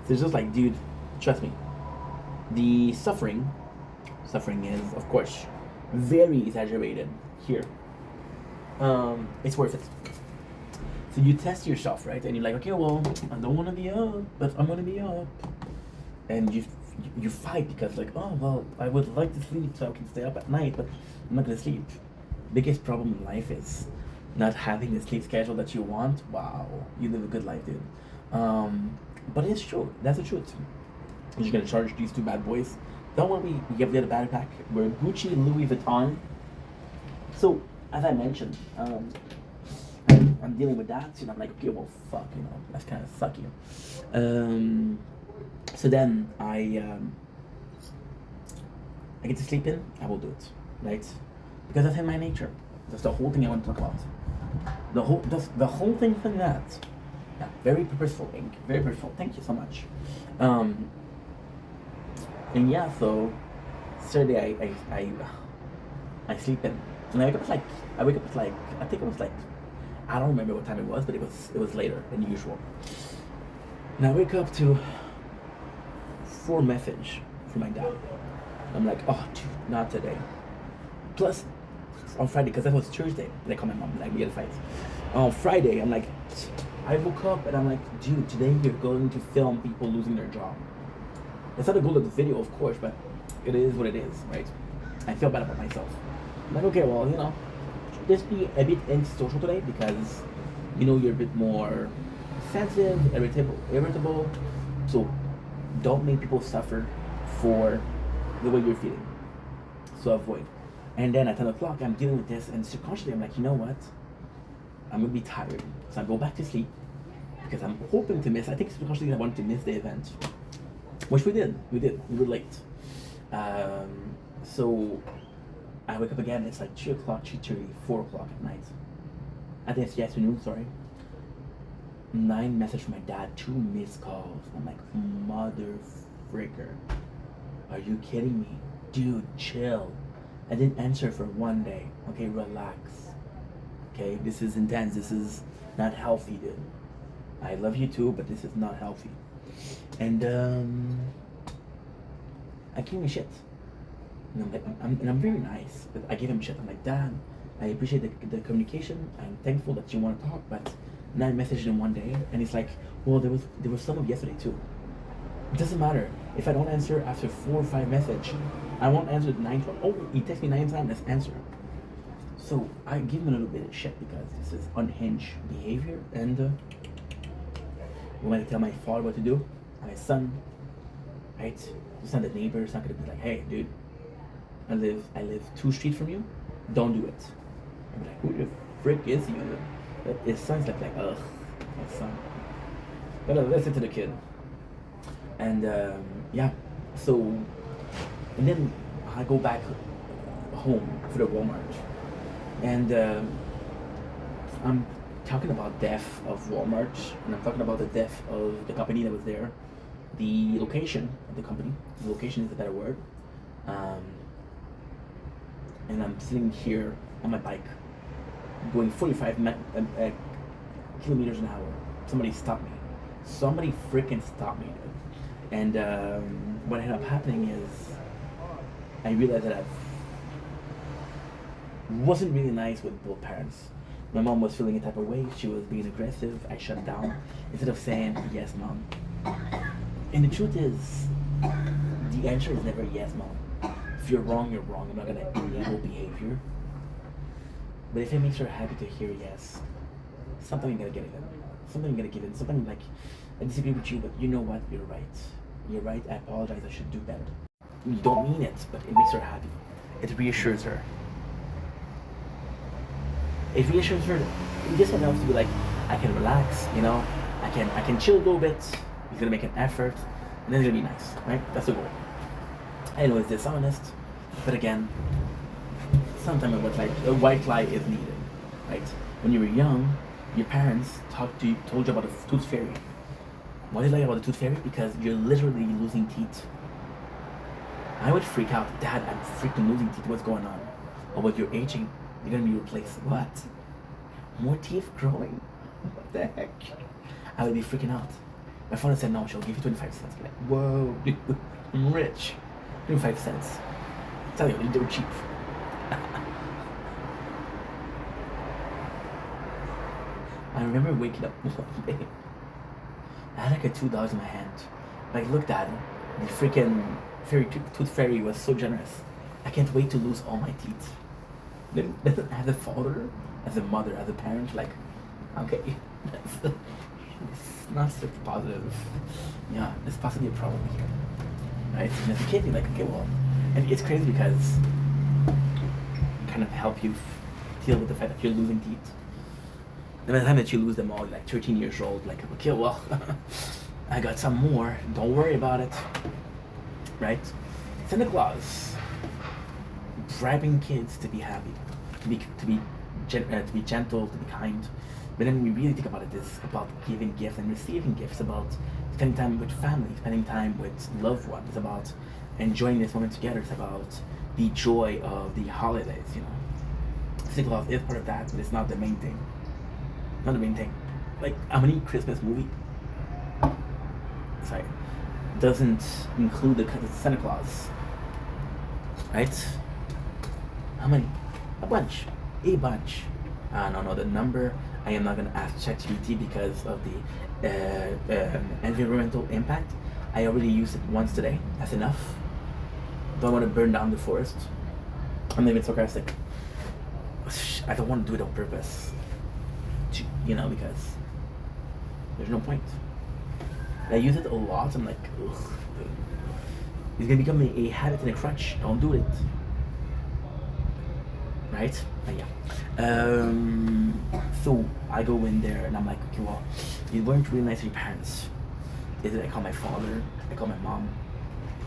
S2: It's just like, dude, trust me. The suffering is, of course, very exaggerated here. It's worth it. So you test yourself, right? And you're like, okay, well, I don't want to be up, but I'm going to be up. And you fight because, like, oh, well, I would like to sleep so I can stay up at night, but I'm not going to sleep. Biggest problem in life is not having the sleep schedule that you want. Wow, you live a good life, dude. But it's true. That's the truth. I'm just going to charge these two bad boys. Don't worry, we have the other backpack. We're Gucci and Louis Vuitton. So as I mentioned, I'm dealing with that, and I'm like, okay, well, fuck, that's kind of sucky. So then I get to sleep in, I will do it, right? Because that's in my nature. That's the whole thing I want to talk about. The whole thing from that. Yeah, very purposeful, Ink. Very purposeful. Thank you so much. And yeah, so Saturday I sleep in, and I wake up at I think it was like, I don't remember what time it was, but it was later than usual. And I wake up to 4 message from my dad. I'm like, oh, dude, not today. Plus, on Friday, because that was Tuesday, they call my mom, like, we had a fight. On Friday, I'm like, I woke up and I'm like, dude, today you're going to film people losing their job. That's not the goal of the video, of course, but it is what it is, right? I feel bad about myself. I'm like, okay, well, just be a bit antisocial today because, you're a bit more sensitive, irritable. So don't make people suffer for the way you're feeling. So avoid. And then at 10 o'clock, I'm dealing with this, and subconsciously, I'm like, you know what? I'm gonna be tired. So I go back to sleep because I'm hoping to miss. I think subconsciously I wanted to miss the event, which we did. We were late. So I wake up again. It's like 2 o'clock, 2:30, 4 o'clock at night. I think it's the afternoon. Sorry. 9 messages from my dad, 2 missed calls. I'm like, mother fricker. Are you kidding me? Dude, chill. I didn't answer for 1 day. Okay, relax. Okay, this is intense. This is not healthy, dude. I love you too, but this is not healthy. And I gave him shit. And I'm very nice, but I gave him shit. I'm like, Dad, I appreciate the communication. I'm thankful that you want to talk, but 9 messages in 1 day. And he's like, well, there was some of yesterday too. It doesn't matter. If I don't answer after 4 or 5 messages, I won't answer the 9th one. Oh, he texts me 9 times, let's answer. So I give him a little bit of shit because this is unhinged behavior. And when I tell my father what to do, and my son, right? It's not the neighbor. It's not gonna be like, hey, dude, I live 2 streets from you. Don't do it. I'm like, who the frick is he? His son's like, ugh, my son. But listen to the kid. And yeah, so, and then I go back home for the Walmart, and I'm talking about death of Walmart, and I'm talking about the death of the company that was there, the location of the company. The location is a better word. And I'm sitting here on my bike, going 45 kilometers an hour. Somebody stopped me. Somebody freaking stopped me, dude. And what ended up happening is I realized that I wasn't really nice with both parents. My mom was feeling a type of way. She was being aggressive. I shut down instead of saying, yes, Mom. And the truth is, the answer is never yes, Mom. If you're wrong, you're wrong. I'm not going to enable behavior. But if it makes her happy to hear yes, something you're going to get in. Something you're going to give in. Something like, I disagree with you, but you know what? You're right. You're right. I apologize. I should do better. You don't mean it, but it makes her happy. It reassures her. It reassures her. It just enough to be like, I can relax, I can chill a little bit. He's gonna make an effort, and then it's gonna be nice, right? That's the goal. I know it's dishonest, but again, sometimes a white lie is needed, right? When you were young, your parents told you about the tooth fairy. Why do you like about the tooth fairy? Because you're literally losing teeth. I would freak out. Dad, I'm freaking losing teeth. What's going on? Or what, you're aging. You're gonna be replaced. What? More teeth growing? What the heck? I would be freaking out. My father said, no, she'll give you 25 cents. I'm like, whoa, dude, I'm rich. 25 cents. I tell you, they're cheap. I remember waking up one day. I had like a $2 in my hand. I looked at it. The freaking tooth fairy was so generous. I can't wait to lose all my teeth. Doesn't have the father, as a mother, as a parent, like, okay, it's not so positive. Yeah, there's possibly a problem here, right? And as a kid, you're like, okay, well, and it's crazy because it kind of help you deal with the fact that you're losing teeth. And by the time that you lose them all, you're like 13 years old, like, okay, well, I got some more. Don't worry about it. Right? Santa Claus bribing kids to be happy, to be gentle, to be kind. But then when we really think about it, it's about giving gifts and receiving gifts, about spending time with family, spending time with loved ones. It's about enjoying this moment together. It's about the joy of the holidays, you know. Santa Claus is part of that, but it's not the main thing. Not the main thing. Like, how many Christmas movie, sorry, doesn't include the Santa Claus? Right? How many? A bunch. A bunch. I don't know the number. I am not going to ask ChatGPT because of the environmental impact. I already used it once today. That's enough. Don't want to burn down the forest. I'm even sarcastic. I don't want to do it on purpose. You know, because there's no point. I use it a lot. I'm like, ugh. It's going to become a habit and a crutch. Don't do it. Right? Yeah. So I go in there and I'm like, okay, well, you weren't really nice to your parents. I call my father, I call my mom,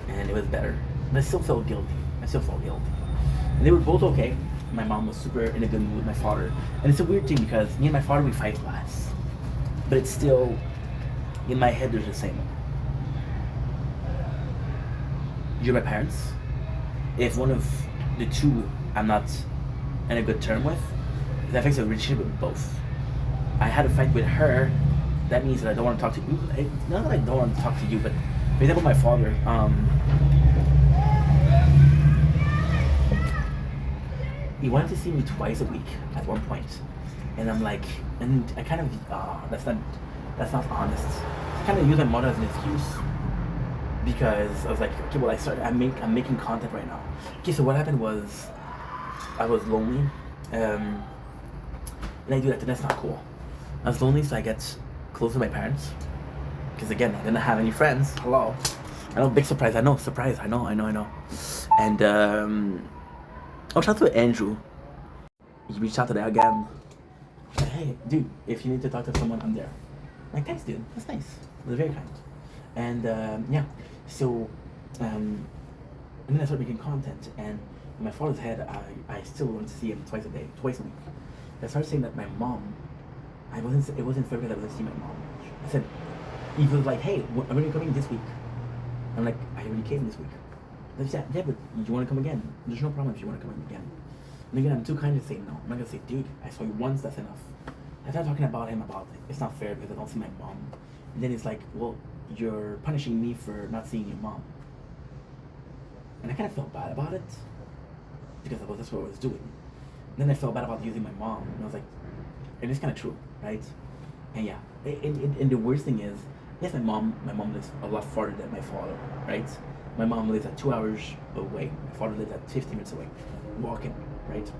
S2: and it was better. But I still felt guilty. And they were both okay. My mom was super in a good mood with my father. And it's a weird thing because me and my father, we fight less. But it's still, in my head, there's the same. You're my parents. If one of the two I'm not in a good term with, that affects the relationship with both. I had a fight with her. That means that I don't want to talk to you. Not that I don't want to talk to you, but for example, my father. He wanted to see me twice a week at one point, and I'm like, and I kind of, that's not honest. I kind of use my mother as an excuse because I was like, okay, well, I'm making content right now. Okay, so what happened was, I was lonely, and I do that, and that's not cool. I was lonely, so I get close to my parents, because again, I didn't have any friends. Hello. I know, big surprise. I know, surprise. I know. And I'll shout out to Andrew. He reached out to that again. Hey, dude, if you need to talk to someone, I'm there. Like, thanks, dude. That's nice. It was very kind. And yeah, so and then I started making content, and in my father's head, I still wanted to see him twice a week. I started saying that my mom, it wasn't fair because I wasn't seeing my mom. I said, he was like, hey, when are you coming this week? I'm like, I already came this week. They said, yeah, but you want to come again? There's no problem if you want to come again. And again, I'm too kind to say no. I'm not going to say, dude, I saw you once, that's enough. I started talking about him about it's not fair because I don't see my mom. And then it's like, well, you're punishing me for not seeing your mom. And I kind of felt bad about it because that's what I was doing. And then I felt bad about using my mom. And I was like, and it's kind of true, right? And yeah, and the worst thing is, yes, my mom lives a lot farther than my father, right? My mom lives at 2 hours away. My father lives at 50 minutes away, walking, right?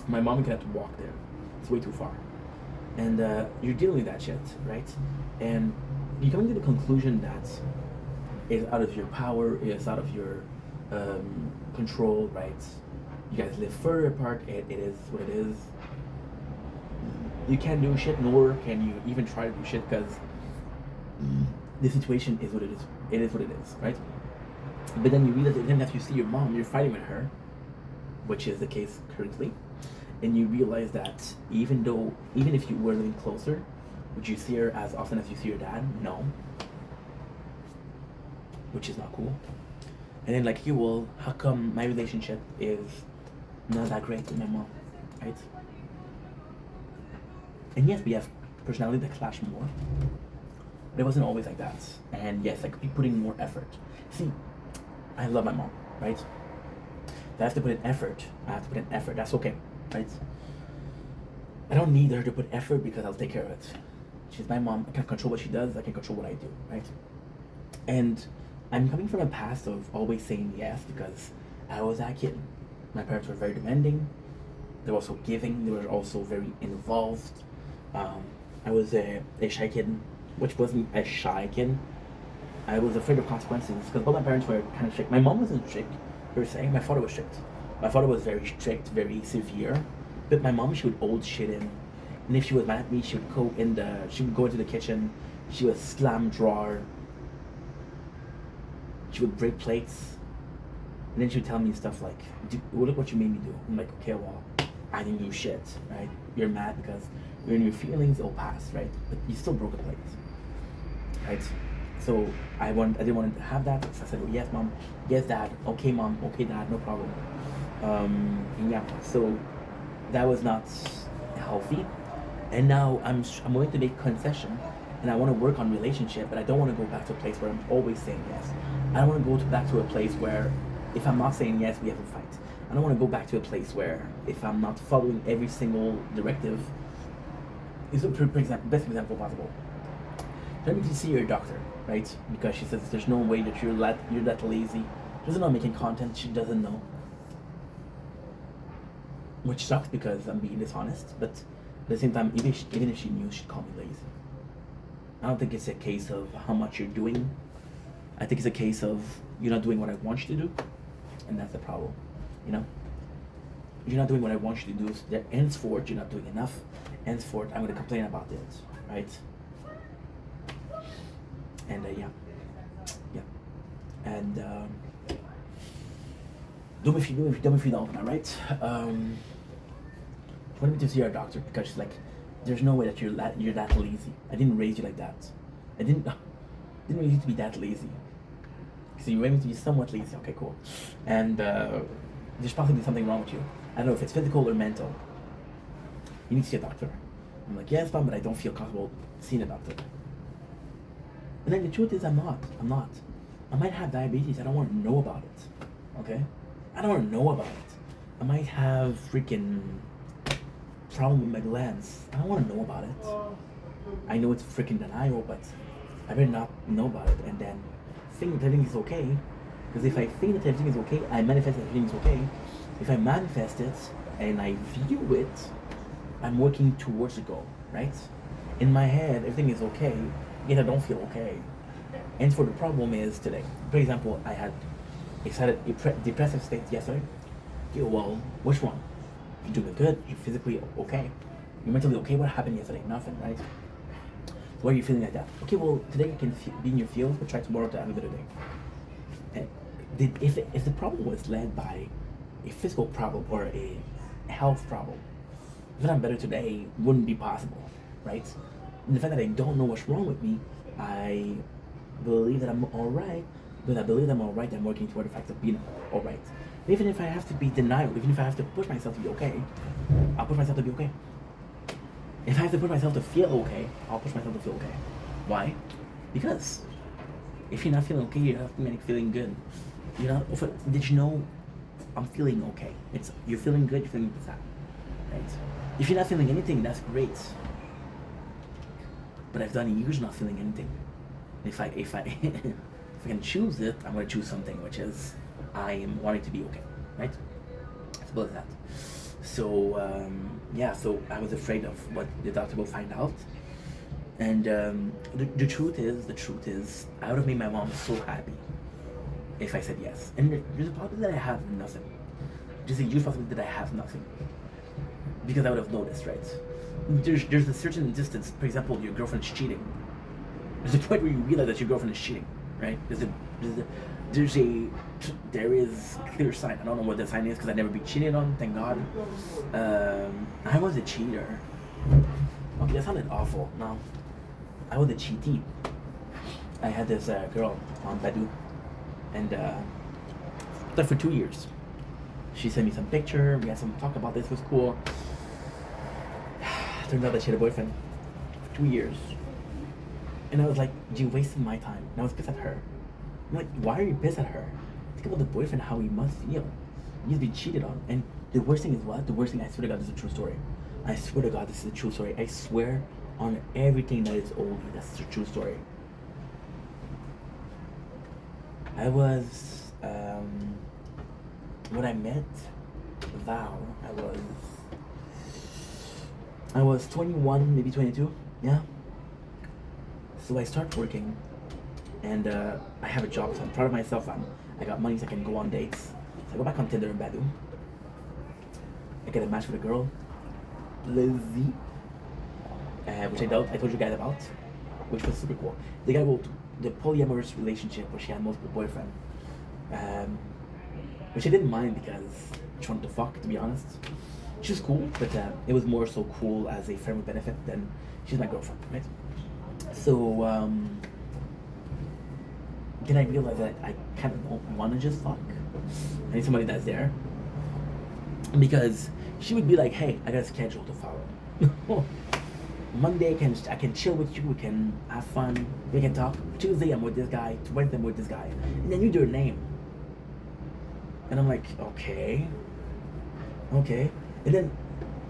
S2: My mom can have to walk there. It's way too far. And you're dealing with that shit, right? And you're coming to the conclusion that it's out of your power, it's out of your control, right? You guys live further apart, it is what it is. You can't do shit, nor can you even try to do shit because the situation is what it is. It is what it is, right? But then you realize that even after you see your mom, you're fighting with her, which is the case currently, and you realize that even if you were living closer, would you see her as often as you see your dad? No. Which is not cool. And then like, well, how come my relationship is not that great with my mom, right? And yes, we have personality that clash more, but it wasn't always like that. And yes, I could be putting more effort. See, I love my mom, right? If I have to put in effort, I have to put in effort. That's okay, right? I don't need her to put effort because I'll take care of it. She's my mom. I can't control what she does. I can control what I do, right? And I'm coming from a past of always saying yes because I was that kid. My parents were very demanding. They were also giving. They were also very involved. I was a shy kid, which wasn't a shy kid. I was afraid of consequences because both my parents were kind of strict. My mom wasn't strict per se. My father was strict. My father was very strict, very severe, But my mom, she would hold shit in. And if she was mad at me, she would go into the kitchen, she would slam drawer, she would break plates, and then she would tell me stuff like, look what you made me do. I'm like, okay, well, I didn't do shit, right? You're mad because you're in your feelings, it'll pass, right? But you still broke a plate, right? So I didn't want to have that, so I said, oh, yes, mom, yes, dad, okay, mom, okay, dad, no problem. And yeah, so that was not healthy. And now I'm willing to make concession, and I want to work on relationship, but I don't want to go back to a place where I'm always saying yes. I don't want to go back to a place where if I'm not saying yes, we have a fight. I don't want to go back to a place where if I'm not following every single directive, is for example, best example possible. Let me to see your doctor, right? Because she says there's no way that you're that lazy. She doesn't know I'm making content. She doesn't know, which sucks because I'm being dishonest. But at the same time, even if she knew, she'd call me lazy. I don't think it's a case of how much you're doing. I think it's a case of you're not doing what I want you to do, and that's the problem. You know, you're not doing what I want you to do. So henceforth, you're not doing enough. Henceforth, I'm going to complain about it, right? And yeah, and do me if you don't, am I right? Wanted me to see our doctor because she's like, there's no way that you're that lazy. I didn't raise you like that. I didn't raise you to be that lazy. So you raised me to be somewhat lazy. Okay, cool. And there's possibly something wrong with you. I don't know if it's physical or mental. You need to see a doctor. I'm like, yes, mom, but I don't feel comfortable seeing a doctor. And then the truth is, I'm not. I might have diabetes. I don't want to know about it. Okay? I don't want to know about it. I might have freaking problem with my glands. I don't want to know about it. I know it's freaking denial, but I better not know about it and then think that everything is okay. Because if I think that everything is okay, I manifest that everything is okay. If I manifest it and I view it, I'm working towards the goal, right? In my head, everything is okay, yet I don't feel okay. And for the problem is today. For example, I had depressive state yesterday. Okay, well, which one? You're doing good, you're physically okay. You're mentally okay, what happened yesterday? Nothing, right? Why are you feeling like that? Okay, well, today you can be in your field, but try tomorrow to have a better day. And if the problem was led by a physical problem or a health problem, that I'm better today wouldn't be possible, right? And the fact that I don't know what's wrong with me, I believe that I'm alright, but I believe that I'm alright, I'm working toward the fact of being alright. Even if I have to be denial, even if I have to push myself to be okay, I'll push myself to be okay. If I have to push myself to feel okay, I'll push myself to feel okay. Why? Because if you're not feeling okay, you're not feeling good. Did you know I'm feeling okay? You're feeling good, you're feeling sad, right? If you're not feeling anything, that's great. But I've done years not feeling anything. If I can choose it, I'm gonna choose something, which is I am wanting to be okay, right? It's about that. So so I was afraid of what the doctor will find out. And the truth is, I would have made my mom so happy if I said yes. And there's a possibility that I have nothing. There's a huge possibility that I have nothing. Because I would have noticed, right? There's a certain distance. For example, your girlfriend's cheating. There's a point where you realize that your girlfriend is cheating, right? There is a clear sign. I don't know what the sign is because I've never been cheated on, thank God. I was a cheater. Okay, that sounded awful. No, I was a cheatee. I had this girl on Badu, and that for 2 years. She sent me some picture. We had some talk about this. It was cool. Turned out that she had a boyfriend for 2 years, and I was like, "You wasted my time." And I was pissed at her. I'm like, "Why are you pissed at her? Think about the boyfriend, how he must feel. He's been cheated on." And the worst thing is what? The worst thing, I swear to God, this is a true story. I swear to God, this is a true story. I swear on everything that is old, that's a true story. I was, when I met Val, I was 21, maybe 22, yeah. So I start working, and I have a job, so I'm proud of myself. I got money so I can go on dates. So I go back on Tinder and Badu. I get a match with a girl. Lizzie, which I told you guys about, which was super cool. They got about the polyamorous relationship where she had multiple boyfriends, um, which I didn't mind because she wanted to fuck, to be honest. She was cool, but it was more so cool as a friend with benefit than she's my girlfriend, right? So then I realized that I kind of don't want to just fuck. I need somebody that's there. Because she would be like, hey, I got a schedule to follow. Monday I can chill with you, we can have fun, we can talk. Tuesday I'm with this guy, Wednesday I'm with this guy. And then you do your name. And I'm like, okay. And then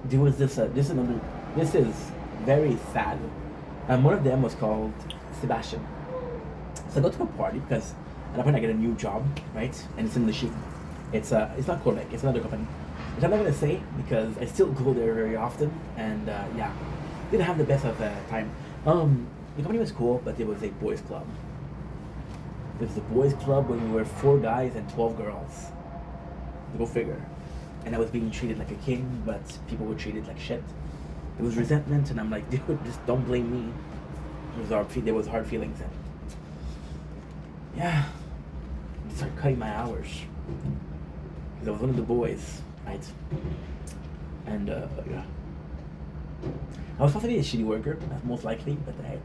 S2: there was this is very sad. One of them was called Sebastian. So I go to a party because at that point I get a new job, right? And it's in the sheep. It's not Quebec, it's another company. Which I'm not gonna say because I still go there very often, and yeah, didn't have the best of time. The company was cool, but it was a boys' club. It was a boys' club when we were 4 guys and 12 girls. Go figure. And I was being treated like a king, but people were treated like shit. There was resentment, and I'm like, dude, just don't blame me. There was hard feelings, and yeah, I started cutting my hours because I was one of the boys. Right. And yeah. I was supposed to be a shitty worker, most likely, but hey,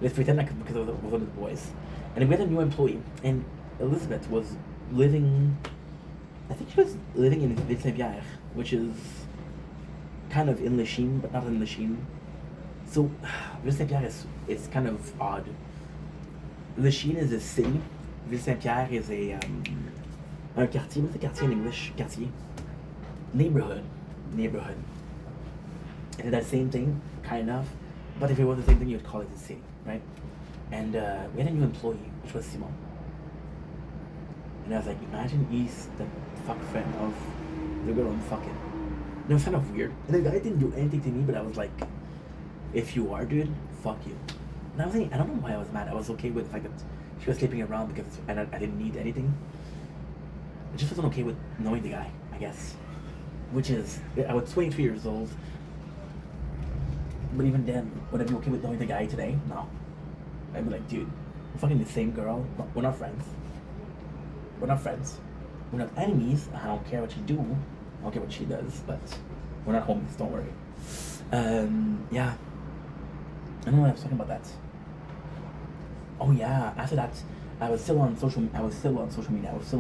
S2: let's pretend like because I was one of the boys. And we had a new employee, and Elizabeth was living, I think she was living in Ville Saint-Pierre, which is kind of in Lachine, but not in Lachine. So Ville Saint-Pierre is kind of odd. Lachine is a city. Ville Saint-Pierre is a quartier. What's a quartier in English? Quartier. Neighborhood. And that same thing, kind of. But if it was the same thing, you'd call it a city, right? And we had a new employee, which was Simon. And I was like, imagine he's the fuck friend of the girl I'm fucking. And it was kind of weird. And the guy didn't do anything to me, but I was like, if you are, dude, fuck you. And I was like, I don't know why I was mad. I was okay with the fact that she was sleeping around because I didn't need anything. I just wasn't okay with knowing the guy, I guess. Which is, I was 23 years old. But even then, would I be okay with knowing the guy today? No. I'd be like, dude, we're fucking the same girl. We're not friends. We're not enemies. I don't care what you do. I don't care what she does, but we're not homies, don't worry. Yeah. I don't know what I was talking about that. Oh yeah, after that, I was still on social media, I was still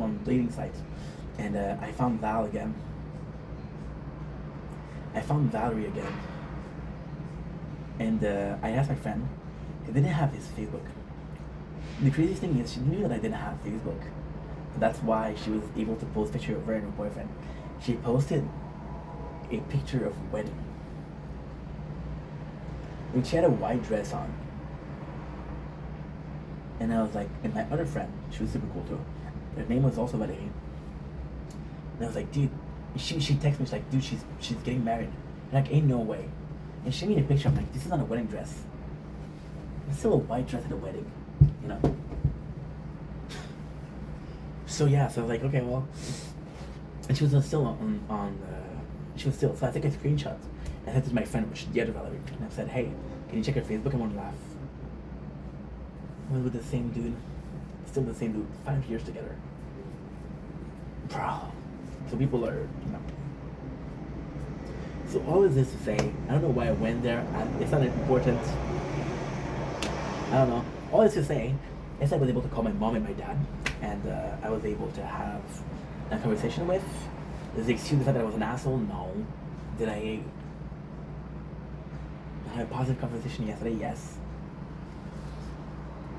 S2: on dating sites. And I found Valerie again. And I asked my friend, he didn't have his Facebook. And the craziest thing is she knew that I didn't have Facebook. That's why she was able to post a picture of her and her boyfriend. She posted a picture of a wedding. And she had a white dress on. And I was like, and my other friend, she was super cool too. Her name was also Valérie. And I was like, dude, she texted me, she's like, dude, she's getting married. And like, ain't no way. And she made a picture, I'm like, this is not a wedding dress. It's still a white dress at a wedding, you know? So yeah, so I was like, okay, well. And she was still so I took a screenshot. And I sent it to my friend, which is the other Valerie. And I said, hey, can you check her Facebook? I want to laugh. I was with the same dude. Still the same dude. 5 years together. Bro. So people are, you know. So all of this to say, I don't know why I went there. It's not important. I don't know. All this to say, is I was able to call my mom and my dad, and I was able to have a conversation with. Does it excuse the fact that I was an asshole? No. Did I have a positive conversation yesterday? Yes.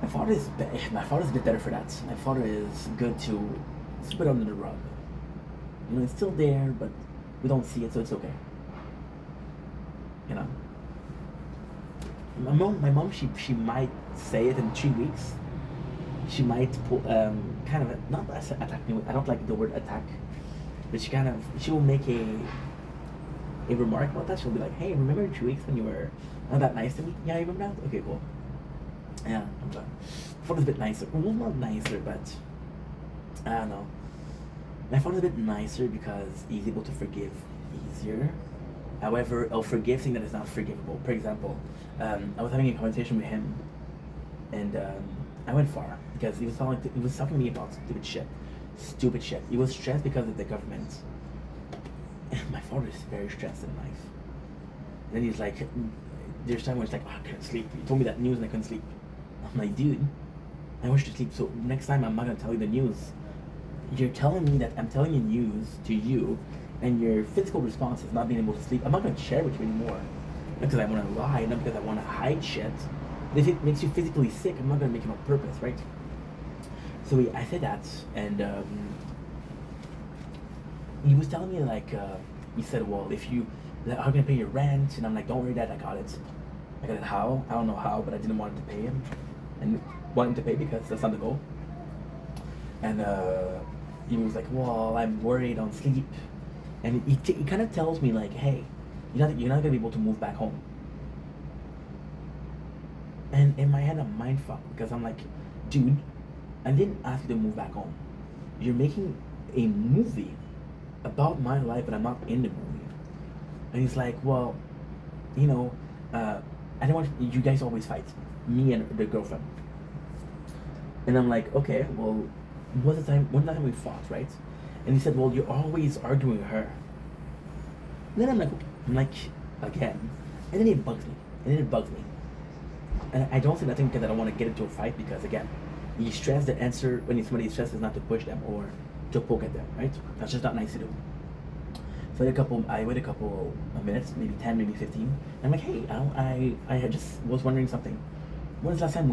S2: My father is a bit better for that. My father is good to sweep it under the rug. You know, it's still there, but we don't see it, so it's okay. You know. My mom, she might say it in 3 weeks. She might kind of not attack me. I don't like the word attack, but she will make a remark about that. She'll be like, "Hey, remember in 2 weeks when you were not that nice to me? Yeah, you remember that? Okay, cool. Yeah, I'm done." Father's a bit nicer. Well, not nicer, but I don't know. My father's a bit nicer because he's able to forgive easier. However, I'll forgive things that is not forgivable. For example, I was having a conversation with him, and I went far because he was talking to me about stupid shit. He was stressed because of the government. My father is very stressed in life. And then he's like, there's time when he's like, oh, I couldn't sleep. He told me that news and I couldn't sleep. I'm like, dude, I wish to sleep. So next time I'm not gonna tell you the news. You're telling me that I'm telling you news to you, and your physical response is not being able to sleep. I'm not gonna share with you anymore. Not because I want to lie, not because I want to hide shit. But if it makes you physically sick, I'm not gonna make it on purpose, right? So I said that, and he was telling me like, he said, well, if you, how are you gonna pay your rent? And I'm like, don't worry, Dad, I got it. I got it how? I don't know how, but I didn't want him to pay him, and want him to pay because that's not the goal. And he was like, well, I'm worried on sleep. And he kind of tells me like, hey, you're not gonna be able to move back home. And in my head, I'm mind fucked because I'm like, dude, I didn't ask you to move back home. You're making a movie about my life, but I'm not in the movie. And he's like, well, you know, I don't want you guys always fight, me and the girlfriend. And I'm like, okay, well, one time we fought, right? And he said, well, you're always arguing with her. And then I'm like, again. And then it bugs me. And I don't say nothing because I don't want to get into a fight because, again, you stress the answer when somebody stressed is not to push them or to poke at them, right? That's just not nice to do. So I wait a couple of minutes, maybe 10, maybe 15. I'm like, hey, I just was wondering something. When was the last time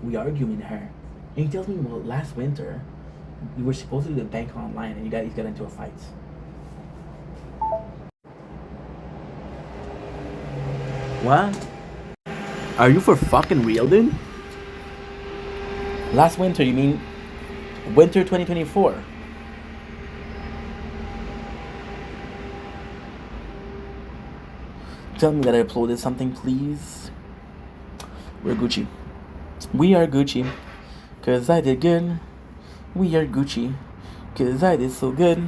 S2: we argued in her? And he tells me, well, last winter, we were supposed to do the bank online and you guys got into a fight. What? Are you for fucking real, dude? Last winter, you mean winter 2024? Tell me that I uploaded something, please. We're Gucci. We are Gucci. Cause I did good. We are Gucci. Cause I did so good.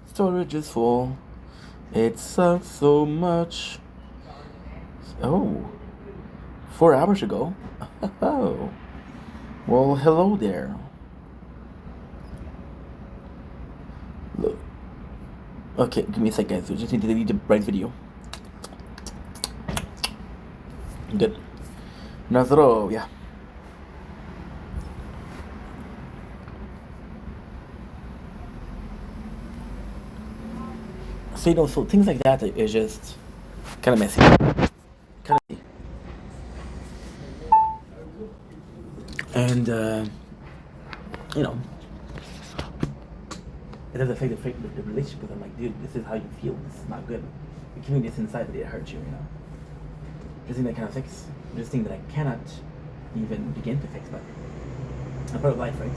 S2: Storage is full. It sucks so much. Oh. 4 hours ago? Oh. Well, hello there. Look. Okay, give me a sec, guys. We just need to delete the bright video. Good. Nazdrovia. So, so things like that is just kind of messy. And, you know, it doesn't affect the relationship because I'm like, dude, this is how you feel. This is not good. You're keeping this inside, but it hurts you, you know. This thing that kind of fix. This thing that I cannot even begin to fix, but I'm part of life, right?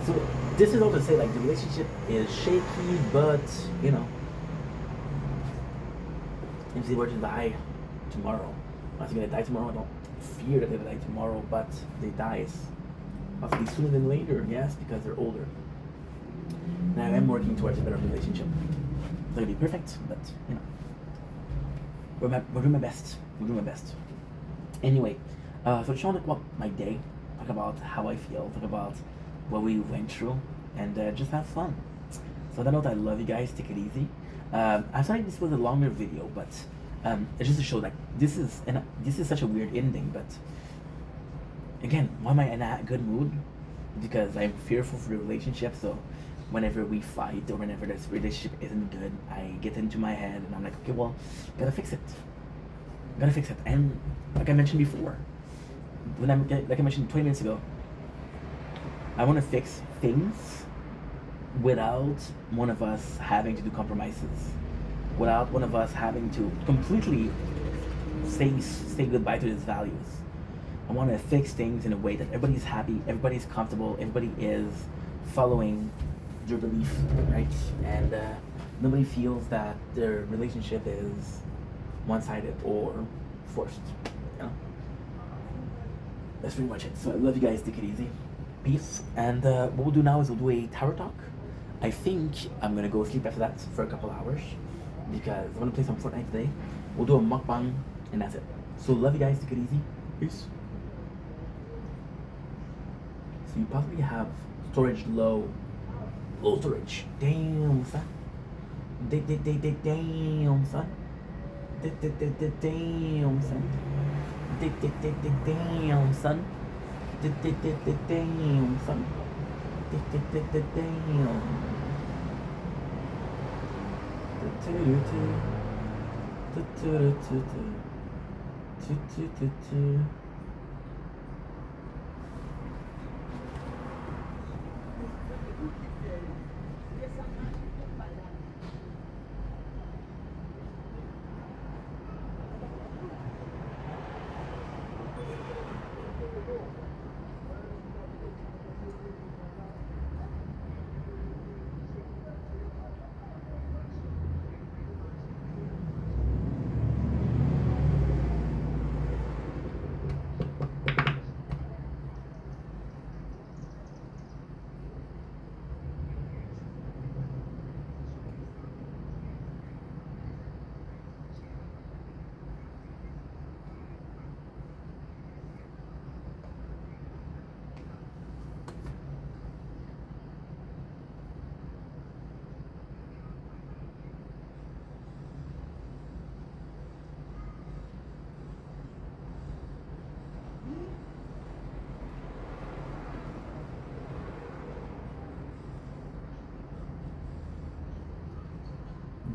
S2: So this is all to say, like, the relationship is shaky, but, you know, if they were to die tomorrow, are they gonna die tomorrow? I don't fear that they're gonna die tomorrow, but they die possibly sooner than later, yes, because they're older. And I am working towards a better relationship. It's not gonna be perfect, but, you know, we're doing my best. We're doing my best. Anyway, so I just want to talk about my day, talk about how I feel, talk about what we went through, and just have fun. So on that note, I love you guys. Take it easy. I'm sorry this was a longer video, but it's just to show like this is such a weird ending. But again, why am I in a good mood? Because I'm fearful for the relationship. So whenever we fight or whenever this relationship isn't good, I get into my head and I'm like, okay, well, gotta fix it. And like I mentioned before, like I mentioned 20 minutes ago, I want to fix things without one of us having to do compromises, without one of us having to completely say goodbye to his values. I want to fix things in a way that everybody's happy, everybody's comfortable, everybody is following their belief, right? And nobody feels that their relationship is one-sided or forced, you know? That's pretty much it. So I love you guys. Take it easy. Peace. And what we'll do now is we'll do a tower talk. I think I'm gonna go sleep after that for a couple hours. because I want to play some Fortnite today. We'll do a mukbang, and that's it. So love you guys. Take it easy. Peace. So you possibly have storage low. Low storage. Damn, son. Damn, son. Damn, son. Damn, son. Damn, son. Damn.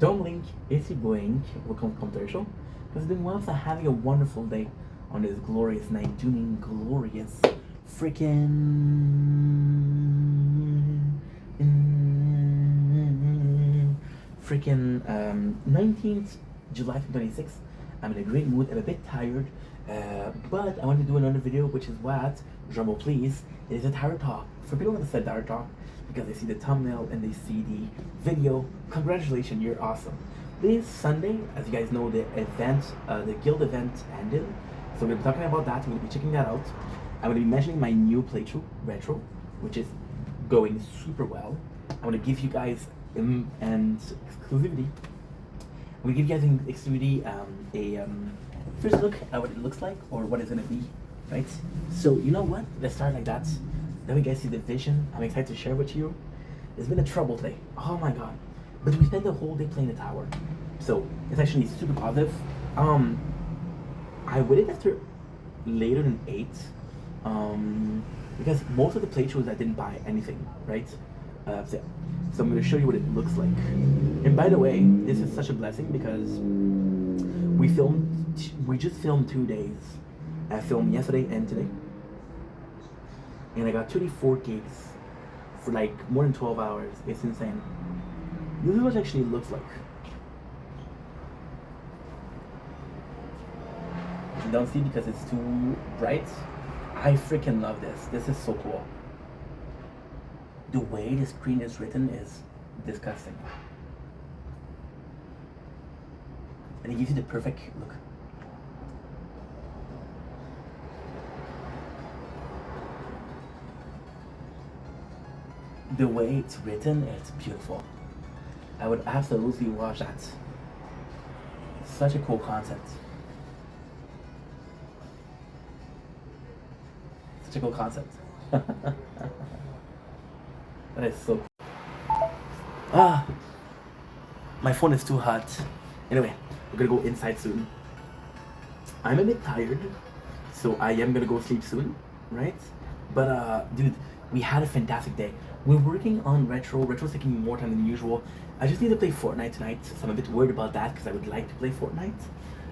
S2: Don't blink, if you blink, will come commercial. Because then once I'm having a wonderful day on this glorious night, doing glorious freaking 19th July 2026. I'm in a great mood. I'm a bit tired, but I want to do another video, which is what, drumroll please, it is a tarot talk. For people that said tarot talk, because they see the thumbnail and they see the video, congratulations, you're awesome. This Sunday, as you guys know, the event, the guild event ended, so we're going to be talking about that. We're going to be checking that out. I'm going to be mentioning my new playthrough, Retro, which is going super well. I'm going to give you guys and exclusivity. I'm going to give you guys in exclusivity a first look at what it looks like, or what it's going to be, right? So you know what? Let's start like that. Then we guys see the vision. I'm excited to share with you. It's been a trouble today. Oh my god. But we spent the whole day playing the tower. So it's actually super positive. I waited after later than 8. Because most of the playthroughs I didn't buy anything, right? So I'm going to show you what it looks like. And by the way, this is such a blessing because we just filmed 2 days. I filmed yesterday and today. And I got 24 gigs for like more than 12 hours. It's insane. This is what it actually looks like. You don't see because it's too bright. I freaking love this. This is so cool. The way the screen is written is disgusting. And it gives you the perfect look. The way it's written, it's beautiful. I would absolutely watch that. Such a cool concept. Such a cool concept. That is so cool. Ah, my phone is too hot. Anyway, we're gonna go inside soon. I'm a bit tired, so I am gonna go sleep soon, right? But dude, we had a fantastic day. We're working on Retro. Retro's taking more time than usual. I just need to play Fortnite tonight, so I'm a bit worried about that because I would like to play Fortnite.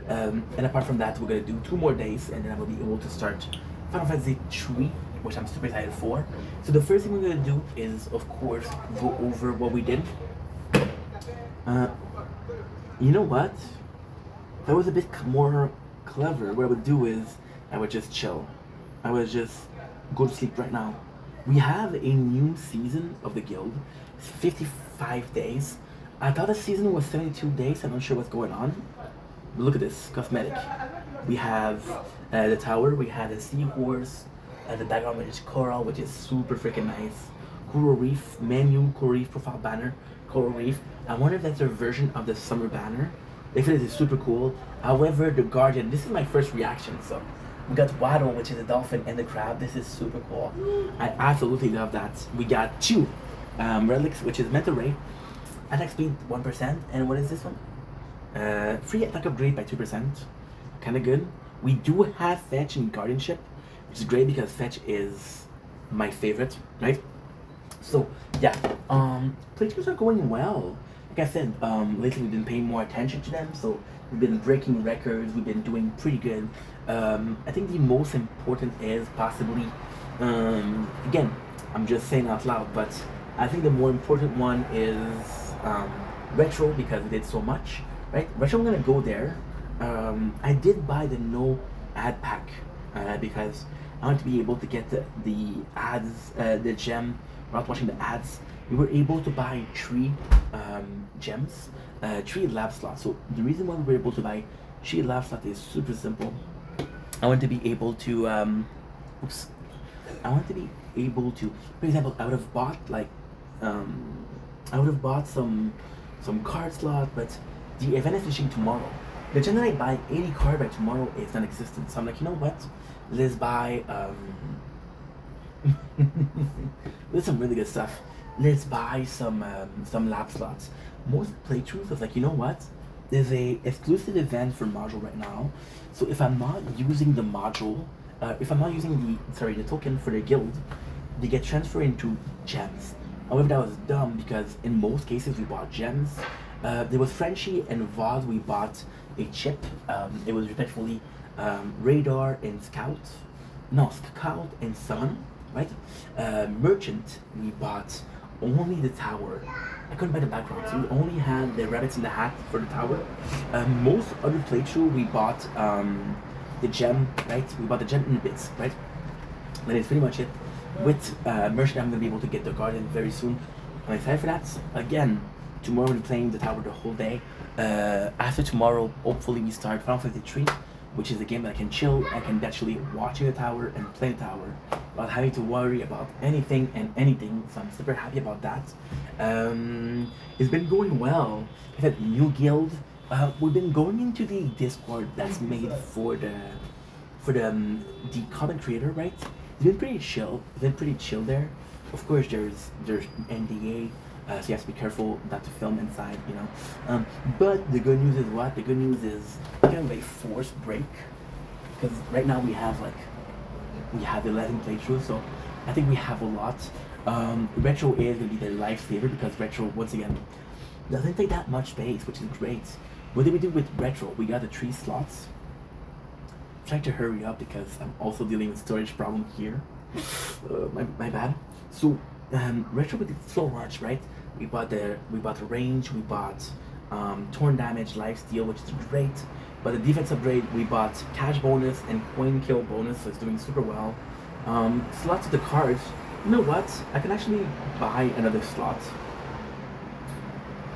S2: And apart from that, we're gonna do 2 more days, and then I will be able to start Final Fantasy 3, which I'm super excited for. So the first thing we're gonna do is, of course, go over what we did. You know what? If I was a bit more clever, what I would do is I would just chill. I would just go to sleep right now. We have a new season of the guild. It's 55 days. I thought the season was 72 days. I'm not sure what's going on. But look at this, cosmetic. We have the tower, we had a seahorse, the diagram which is coral, which is super freaking nice. Coral Reef menu, Coral Reef profile banner, Coral Reef. I wonder if that's their version of the summer banner. They feel it is super cool. However, the Guardian, this is my first reaction, so we got Waddle, which is a dolphin, and the crab. This is super cool. I absolutely love that. We got two relics, which is Mental Ray, attack speed 1%, and what is this one? Free attack upgrade by 2%. Kind of good. We do have Fetch and Guardianship, which is great because Fetch is my favorite, right? So yeah, playthroughs are going well. Like I said, lately we've been paying more attention to them, so we've been breaking records, we've been doing pretty good. I think the most important is possibly, again, I'm just saying out loud, but I think the more important one is Retro, because we did so much, right? Retro, I'm gonna go there. I did buy the no ad pack because I want to be able to get the ads, the gem, without watching the ads. We were able to buy 3 gems, 3 lab slots. So the reason why we were able to buy 3 lab slots is super simple. I want to be able to, I want to be able to, for example, I would have bought like, I would have bought some card slot, but the event is finishing tomorrow. The gem that I buy 80 card by tomorrow is non-existent. So I'm like, you know what? Let's buy, there's some really good stuff. Let's buy some lab slots. Most playthroughs was like, you know what? There's a exclusive event for module right now. So if I'm not using the module, if I'm not using the token for the guild, they get transferred into gems. However, that was dumb because in most cases we bought gems. There was Frenchie and VOD, we bought a chip. It was respectfully Radar and Scout. No, Scout and Summon, right? Merchant, we bought only the tower. I couldn't buy the background, so we only had the rabbits in the hat for the tower. Most other playthrough, we bought the gem, right? We bought the gem in bits, right? That is pretty much it. With Merchant, I'm gonna be able to get the Guardian very soon. I'm excited for that. Again, tomorrow we're playing the tower the whole day. After tomorrow, hopefully we start Final Fantasy 3, which is a game that I can chill. I can actually watch the tower and play the tower without having to worry about anything and anything. So I'm super happy about that. It's been going well. I had new guild. We've been going into the Discord that's made for the content creator, right? It's been pretty chill. It's been pretty chill there. Of course, there's NDA. So you have to be careful not to film inside, you know. But the good news is what? The good news is kind of a forced break, because right now we have 11 playthroughs, so I think we have a lot. Retro is gonna be the lifesaver because Retro once again doesn't take that much space, which is great. What did we do with Retro? We got the 3 slots. I'm trying to hurry up because I'm also dealing with storage problem here. My bad. So Retro, we did so much, right? We bought the range, we bought torn damage, lifesteal, which is great. But the defense upgrade, we bought cash bonus and coin kill bonus, so it's doing super well. Slots of the cards. You know what? I can actually buy another slot.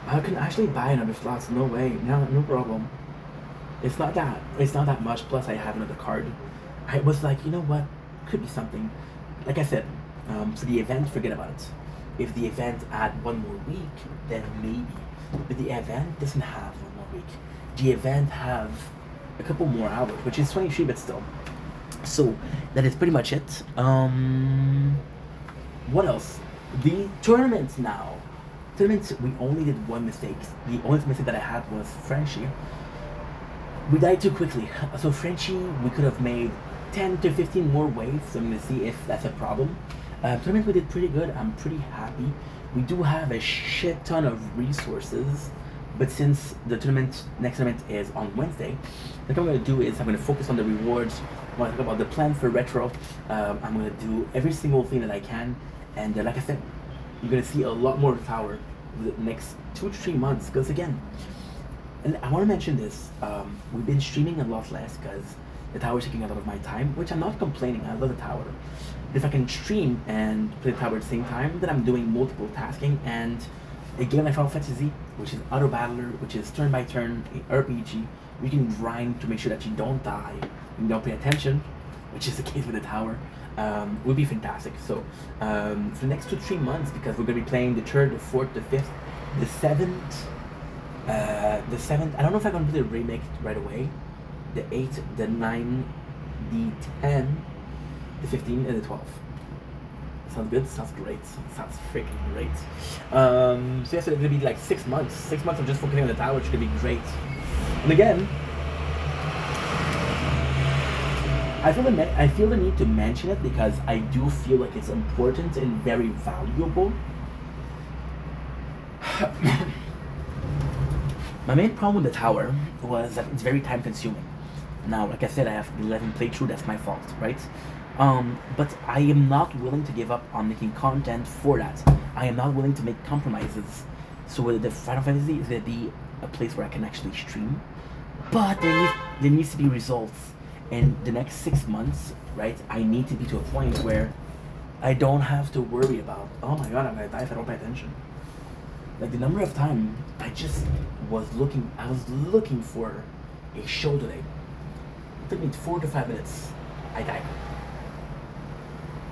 S2: I can actually buy another slot. No way. No problem. It's not that much. Plus, I have another card. I was like, you know what? Could be something. Like I said, for the event, forget about it. If the event had 1 more week, then maybe. But the event doesn't have 1 more week. The event have a couple more hours, which is 23, but still. So that is pretty much it. What else? The tournaments now. Tournaments, we only did 1 mistake. The only mistake that I had was Frenchie. We died too quickly. So Frenchie, we could have made 10 to 15 more waves, so I'm gonna see if that's a problem. Tournament, we did pretty good. I'm pretty happy. We do have a shit ton of resources, but since the next tournament is on Wednesday, what I'm gonna do is I'm gonna focus on the rewards. I wanna talk about the plan for Retro. I'm gonna do every single thing that I can, and like I said, you're gonna see a lot more of the tower the next 2 to 3 months. Because again, and I want to mention this, we've been streaming a lot less because the tower is taking a lot of my time, which I'm not complaining. I love the tower. If I can stream and play the tower at the same time, then I'm doing multiple tasking. And a game like Final Fantasy, which is Auto Battler, which is turn by turn RPG, you can grind to make sure that you don't die and you don't pay attention, which is the case with the tower, would be fantastic. So for the next 2 to 3 months, because we're going to be playing the 3rd, the 4th, the 5th, The seventh, I don't know if I'm gonna do the remake right away. The 8, the 9, the 10, the 15, and the 12. Sounds good. Sounds great. Sounds freaking great. So yes, it's gonna be like 6 months. 6 months of just focusing on the tower, which is gonna be great. And again, I feel the need to mention it because I do feel like it's important and very valuable. My main problem with the tower was that it's very time consuming. Now, like I said, I have 11 playthrough, that's my fault, right? But I am not willing to give up on making content for that. I am not willing to make compromises. So the Final Fantasy is going to be a place where I can actually stream. But there needs to be results. And the next 6 months, right, I need to be to a point where I don't have to worry about, oh my god, I'm going to die if I don't pay attention. Like the number of times I was looking for a show today. It took me 4 to 5 minutes. I died.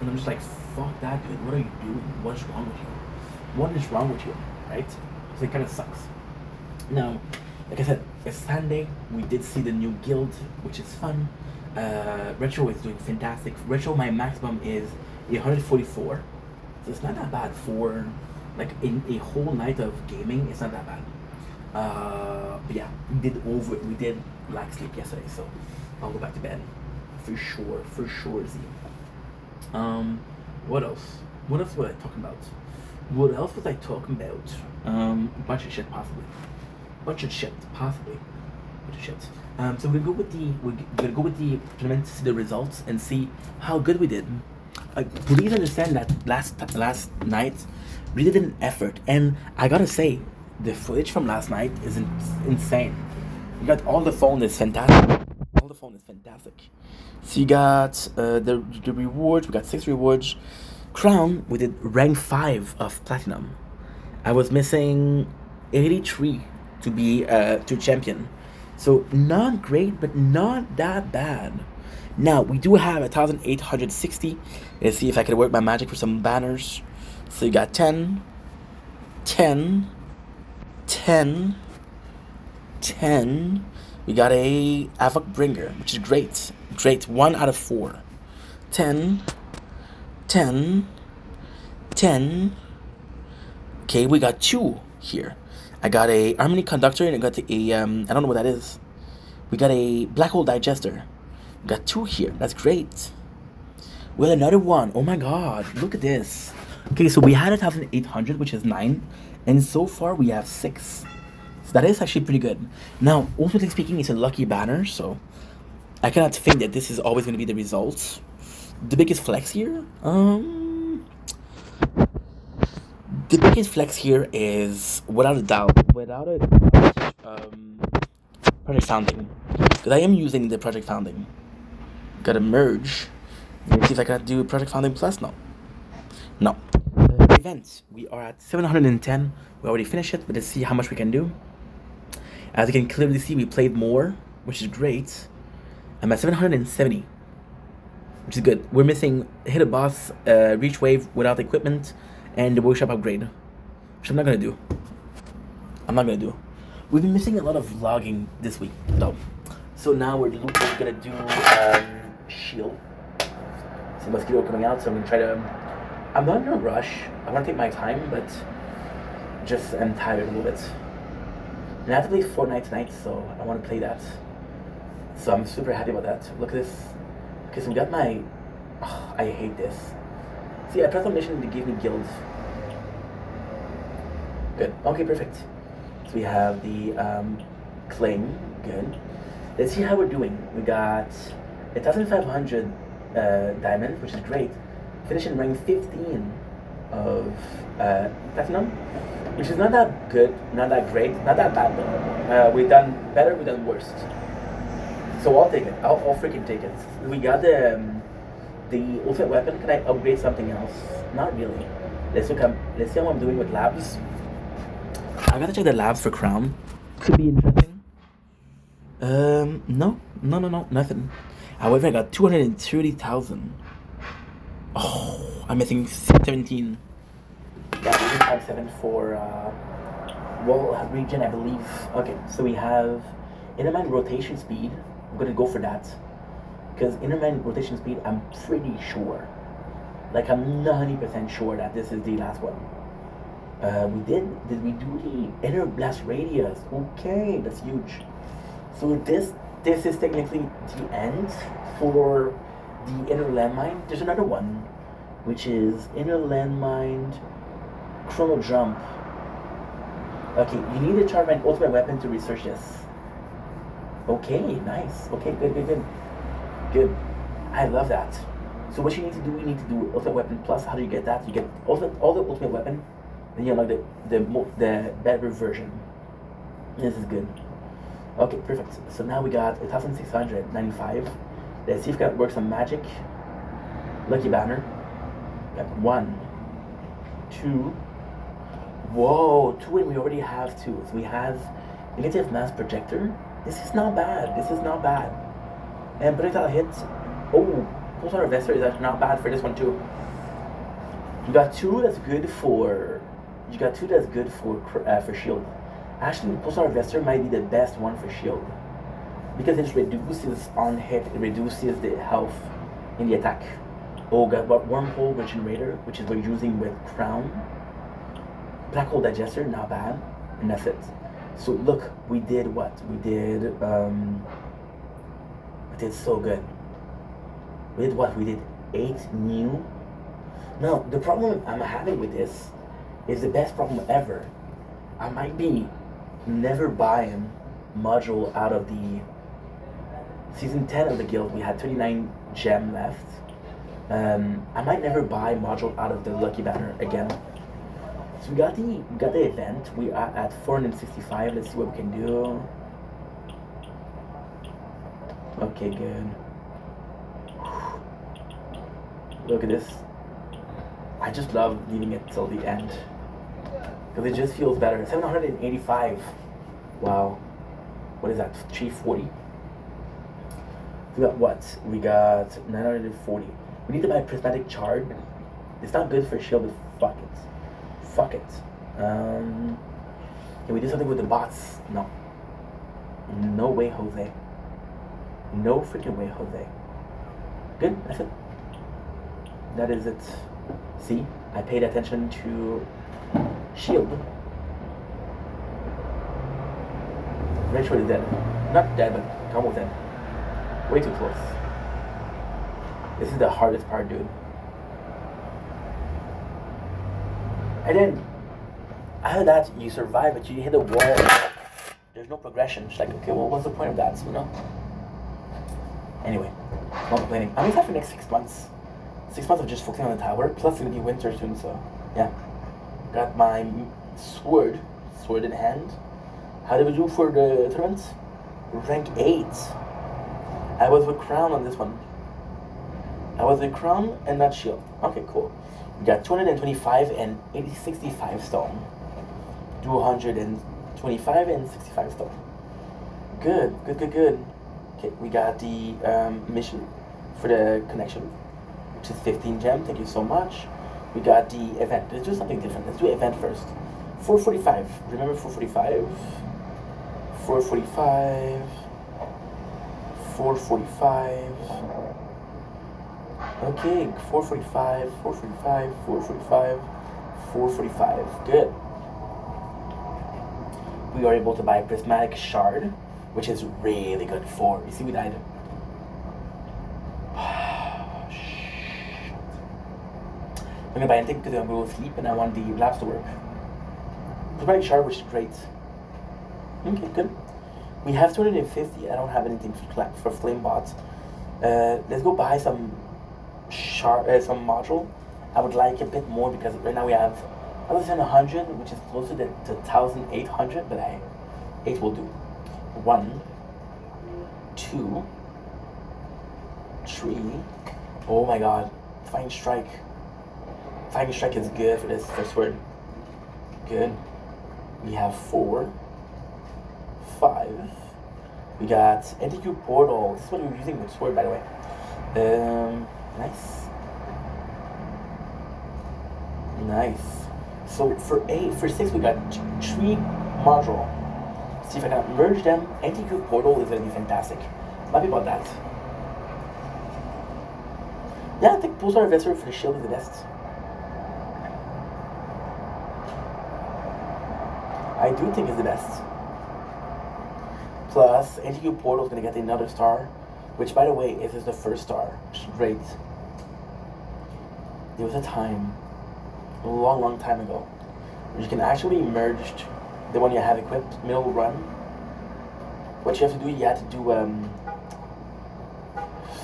S2: And I'm just like, fuck that, dude. What are you doing? What's wrong with you? What is wrong with you? Right? So it kind of sucks. Now, like I said, it's Sunday. We did see the new guild, which is fun. Retro is doing fantastic. Retro, my maximum is 144. So it's not that bad for, like, in a whole night of gaming. It's not that bad. But yeah, we did lack sleep yesterday, so I'll go back to bed for sure. Z. What else? What else was I talking about? Bunch of shit, possibly. So we're gonna go with the tournament to see the results and see how good we did. Please understand that last night we did an effort, and I gotta say, the footage from last night is insane. You got all the phone is fantastic. So you got the rewards. We got 6 rewards. Crown, we did rank 5 of platinum. I was missing 83 to be to champion. So not great, but not that bad. Now we do have 1,860. Let's see if I can work my magic for some banners. So you got 10, 10, 10, 10. We got a Avok Bringer, which is great. 1 out of 4. 10, 10, 10. Okay, we got 2 here. I got a Harmony Conductor and I got a I don't know what that is. We got a Black Hole Digester. We got 2 here. That's great. Well, another one. Oh my god, look at this. Okay, so we had 1,800, which is 9, and so far we have 6. So that is actually pretty good. Now, ultimately speaking, it's a lucky banner, so I cannot think that this is always going to be the results. The biggest flex here, the biggest flex here is without a doubt, Project Founding, because I am using the Project Founding. Gotta merge. Let's see if I can do Project Founding Plus. No. Events. We are at 710. We already finished it, but let's see how much we can do. As you can clearly see, we played more, which is great. I'm at 770, which is good. We're missing hit a boss, reach wave without equipment, and the workshop upgrade, which I'm not gonna do. We've been missing a lot of vlogging this week, though. So now we're gonna do shield. See mosquito coming out, so I'm gonna try to. I'm not in a rush. I want to take my time, but just I'm tired a little bit. And I have to play Fortnite tonight, so I want to play that. So I'm super happy about that. Look at this. Okay, so we got my. Oh, I hate this. See, I pressed on mission to give me guilds. Good. Okay, perfect. So we have the claim. Good. Let's see how we're doing. We got 1,500 diamond, which is great. Finishing rank 15 of platinum, which is not that good, not that great, not that bad though. We've done better, we've done worse. So I'll take it. I'll freaking take it. We got the ultimate weapon. Can I upgrade something else? Not really. Let's see how I'm doing with labs. I gotta check the labs for crown. Could be interesting. No, nothing. However, I got 230,000. Oh, I'm missing 17. Yeah, we didn't have 7 for Well, region, I believe. Okay, so we have Innerman rotation speed. I'm gonna go for that because Innerman rotation speed, I'm pretty sure. Like I'm 90% sure that this is the last one. Did we do the inner blast radius? Okay, that's huge. So this is technically the end for the inner landmine. There's another one, which is inner landmine chrono jump. Okay, you need to charge my ultimate weapon to research this. Okay, nice. Okay, good. I love that. So what you need to do, ultimate weapon plus. How do you get that? You get all the ultimate weapon, then you unlock the better version. This is good. Okay, perfect. So now we got 1,695. Let's see if it works on magic. Lucky banner. We got 1, 2. Whoa, 2, and we already have 2. So we have negative mass projector. This is not bad. And projectile hit. Oh, pulsar harvester is actually not bad for this one too. You got 2 that's good for. For shield. Actually, pulsar harvester might be the best one for shield because it reduces on hit. It reduces the health in the attack. Oh, got what wormhole regenerator, which is what we're using with crown. Black hole digester, not bad, and that's it. So look, we did what? We did so good. We did what? We did 8 new. Now, the problem I'm having with this is the best problem ever. I might be never buying module out of the season 10 of the guild. We had 39 gem left. I might never buy module out of the lucky banner again. So we got the event. We are at 465. Let's see what we can do. Okay, good. Look at this. I just love leaving it till the end because it just feels better. 785. Wow. What is that? 340. We got what? We got 940. We need to buy prismatic shard. It's not good for shield, but fuck it. Can we do something with the bots? No. No way, Jose. No freaking way, Jose. Good, that's it. That is it. See, I paid attention to shield. Make sure he's dead. Not dead, but almost dead. Way too close. This is the hardest part, dude. And then, after that, you survive, but you hit a wall. There's no progression. It's like, okay, well, what's the point of that, you know? Anyway, not complaining. I'm excited for the next 6 months. 6 months of just focusing on the tower, plus it's gonna be winter soon, so, yeah. Got my sword in hand. How did we do for the tournament? Rank 8. I was with crown on this one. I was with crown and not shield. Okay, cool. We got 225 and 65 stone. 225 and 65 stone. Good. Okay, we got the mission for the connection, which is 15 gem. Thank you so much. We got the event. Let's do something different. Let's do event first. 445. Remember 445? 445. 445. Okay, 445, 445, 445, 445. Good. We are able to buy prismatic shard, which is really good for. You see, we died. I'm gonna buy anything because I'm going to sleep and I want the labs to work. Prismatic shard, which is great. Okay, good. We have 250. I don't have anything for flame bots. Let's go buy some module. I would like a bit more because right now we have 1,100, which is closer to 1,800, but 8 will do. 1, 2, 3. Oh my god, Fine Strike. Fine Strike is good for this first word. Good. We have 4, 5. We got NTQ portal. This is what we're using with sword, by the way. Nice. So for 6 we got 3 module. See if I can merge them. Anti-Group Portal is going to be fantastic. I'm happy about that. Yeah, I think Pulsar Investor for the shield is the best. I do think it's the best. Plus, Anti-Cube Portal is going to get another star, which, by the way, is the first star, which is great. There was a time, a long, long time ago, where you can actually merge the one you have equipped, middle run. What you have to do, you have to do,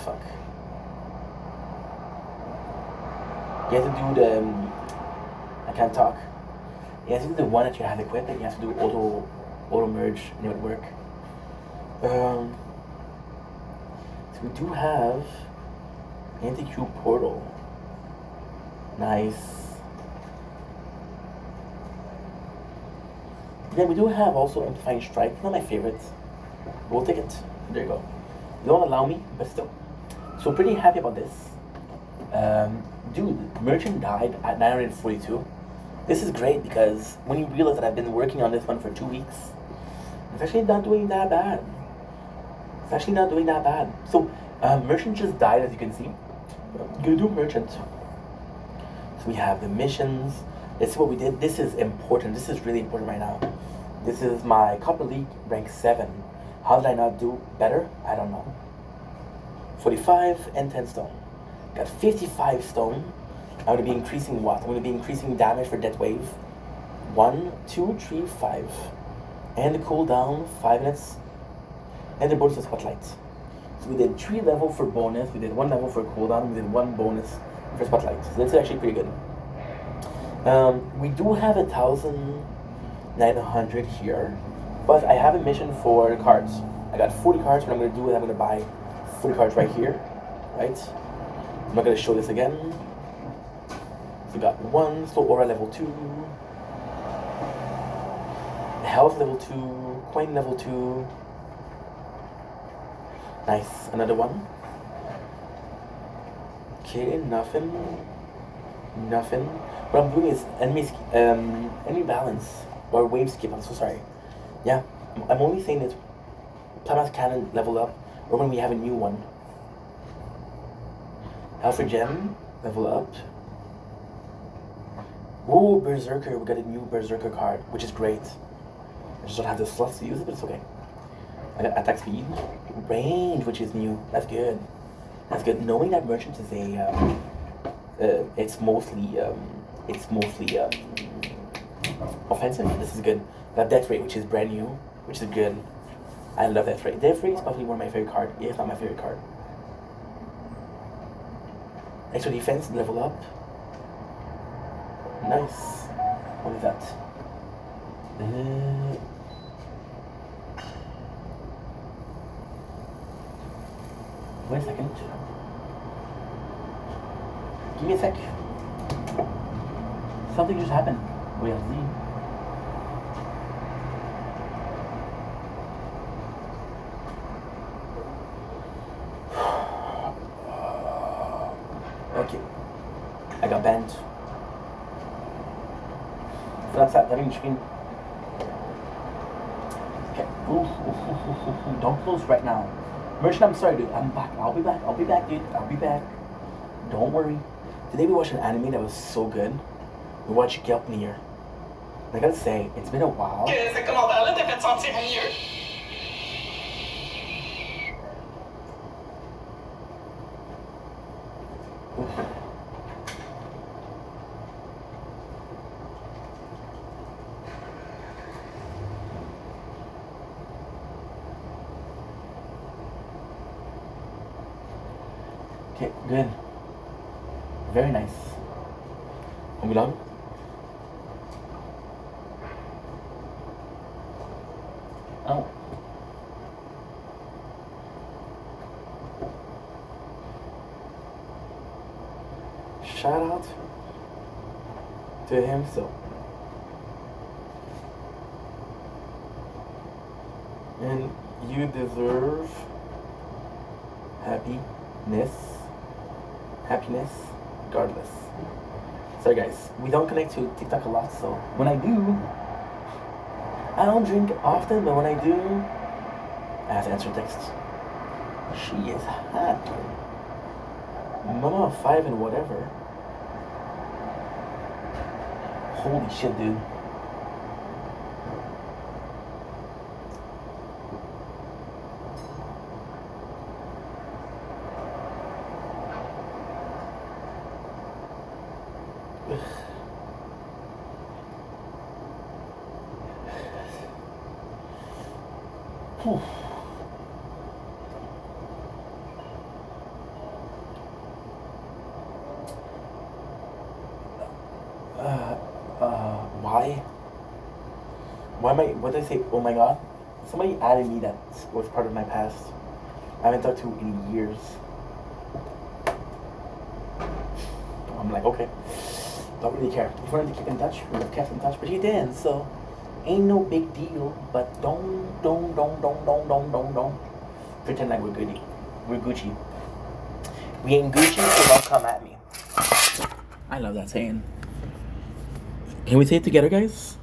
S2: fuck. You have to do the, I can't talk. You have to do the one that you have equipped, and you have to do auto merge, and it would work. So we do have Anti-Cube Portal. Nice. Yeah, we do have also Amplifying Strike. Not my favorite. We'll take it. There you go. They don't allow me, but still. So pretty happy about this. Dude, Merchant died at 942. This is great because when you realize that I've been working on this one for 2 weeks, it's actually not doing that bad. It's actually not doing that bad. So, Merchant just died, as you can see. I'm gonna do Merchant. So we have the missions. Let's see what we did. This is important. This is really important right now. This is my Copper League rank 7. How did I not do better? I don't know. 45 and 10 stone. Got 55 stone. I'm going to be increasing what? I'm going to be increasing damage for Death Wave. 1, 2, 3, 5. And the cooldown, 5 minutes. And the bonus of Spotlight. So we did 3 level for bonus, we did 1 level for cooldown, we did 1 bonus for Spotlight. So that's actually pretty good. We do have 1,900 here. But I have a mission for the cards. I got 40 cards. What I'm going to do is I'm going to buy 40 cards right here. Right? I'm not going to show this again. So we got 1 slow aura level 2, health level 2, coin level 2. Nice, another one. Okay, nothing. What I'm doing is enemy balance or wave skip. I'm so sorry. Yeah, I'm only saying that Thomas Cannon level up or when we have a new one. Alfred Gem level up. Ooh, Berserker, we got a new Berserker card, which is great. I just don't have the slots to use it, but it's okay. I got attack speed, range, which is new. That's good. That's good. Knowing that Merchant is a, it's mostly offensive. This is good. Got Death Ray, which is brand new, which is good. I love Death Ray. Death Ray is probably one of my favorite cards. If not my favorite card. Extra defense, level up. Nice. What is that? Wait a second. Give me a sec. Something just happened. We'll see. Okay. I got banned. That's that living screen. Okay. Ooh. Don't close right now. Merchant, I'm sorry, dude. I'm back. I'll be back, dude. I'll be back. Don't worry. Today we watched an anime that was so good. We watched Gelpnir. I gotta say, it's been a while.
S4: Ce commentaire-là t'a fait sentir mieux?
S2: Okay, good. Very nice. Are we done? Oh. Shout out to him, so. And you deserve happiness regardless. Sorry guys, we don't connect to TikTok a lot, so when I do, I don't drink often, but when I do, I have to answer texts. She is hot. Mama of 5 and whatever. Holy shit, dude. Whew. Why? Why am I? What did I say? Oh my god! Somebody added me that was part of my past. I haven't talked to in years. I'm like, okay, don't really care. If you wanted to keep in touch, we would have kept in touch, but you didn't, so ain't no big deal. But don't pretend like we're goody. We're Gucci. We ain't Gucci, so don't come at me. I love that saying. Can we say it together, guys?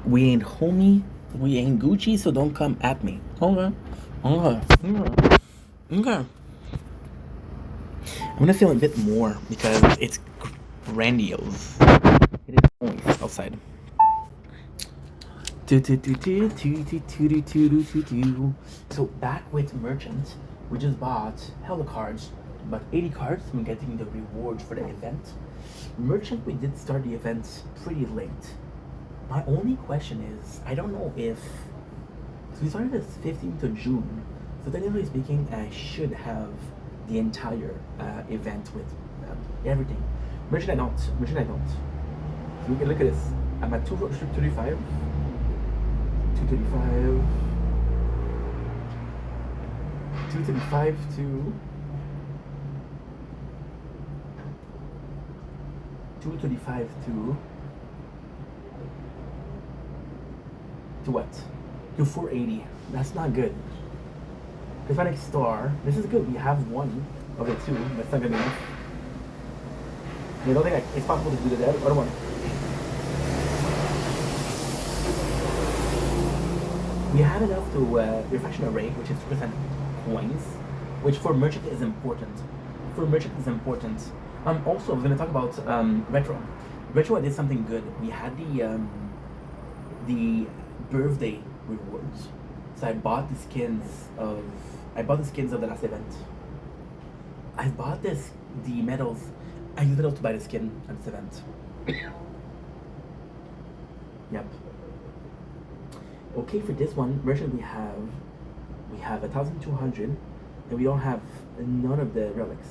S2: We ain't homie, we ain't Gucci, so don't come at me. Okay. I'm gonna feel a bit more because it's grandiose. It is noise outside. So back with merchant, we just bought hella cards, but 80 cards. I'm getting the reward for the event. Merchant, we did start the event pretty late. My only question is, I don't know if, so we started this 15th of June, so technically speaking, I should have the entire event with everything. Merchant I don't. So we can look at this. I'm at 235. 235. 235 to 235 to what? To 480. That's not good. Hispanic star. This is good. We have one of it too. That's not good enough. I don't think it's possible to do the other one. We have enough to refraction array, which is 2% coins, which for merchant is important. Also, I was going to talk about retro. Retro, I did something good. We had the birthday rewards. So I bought the skins of the last event. I bought the medals. I used medals to buy the skin at this event. Yep. Okay, for this one, merchant we have 1,200, and we don't have none of the relics.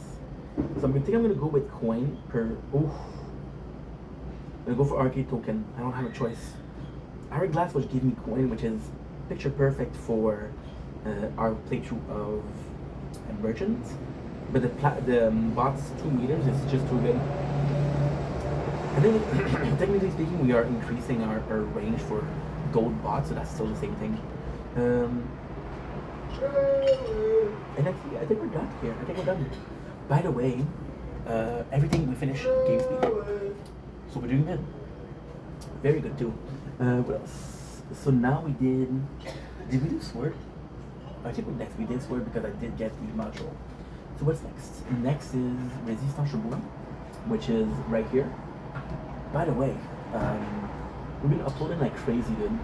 S2: So I'm gonna go with coin per. Oof. I'm gonna go for arcade token. I don't have a choice. Hourglass, which gave me coin, which is picture perfect for our playthrough of merchant. But the bots 2 meters is just too good. And then, technically speaking, we are increasing our range for gold bots, so that's still the same thing. And I think we're done here. By the way, everything we finished game speed, so we're doing good. Very good too. What else? So now we did we do sword? I think we did sword because I did get the module. So what's next? Next is Resistance Chebois, which is right here. By the way, we've been uploading like crazy, dude.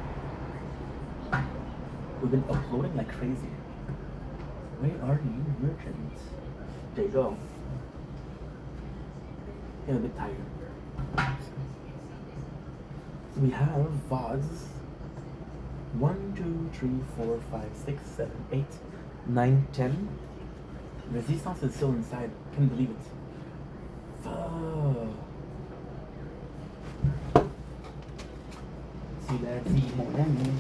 S2: Where are you, merchants? There you go. I'm a bit tired. So we have VODs. 1, 2, 3, 4, 5, 6, 7, 8, 9, 10. Resistance is still inside. Can't believe it. Fuck. See, let's see, mon ami.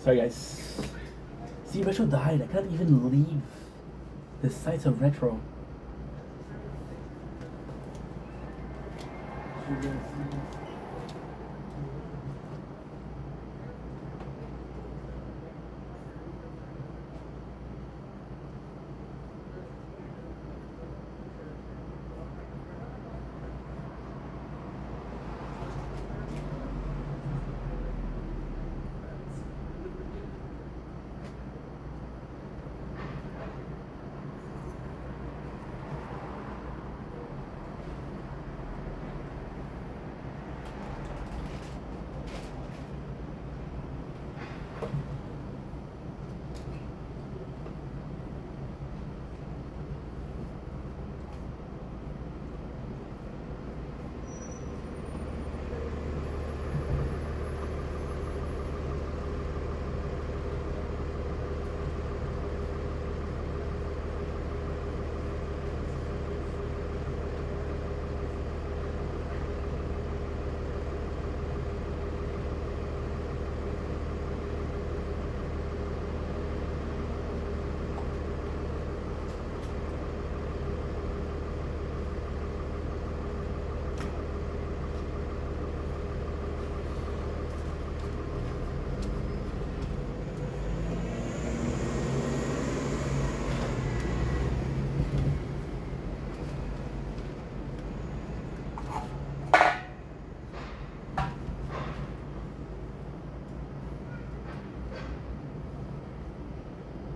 S2: Sorry, guys. See, Retro died. I can't even leave the sites of Retro.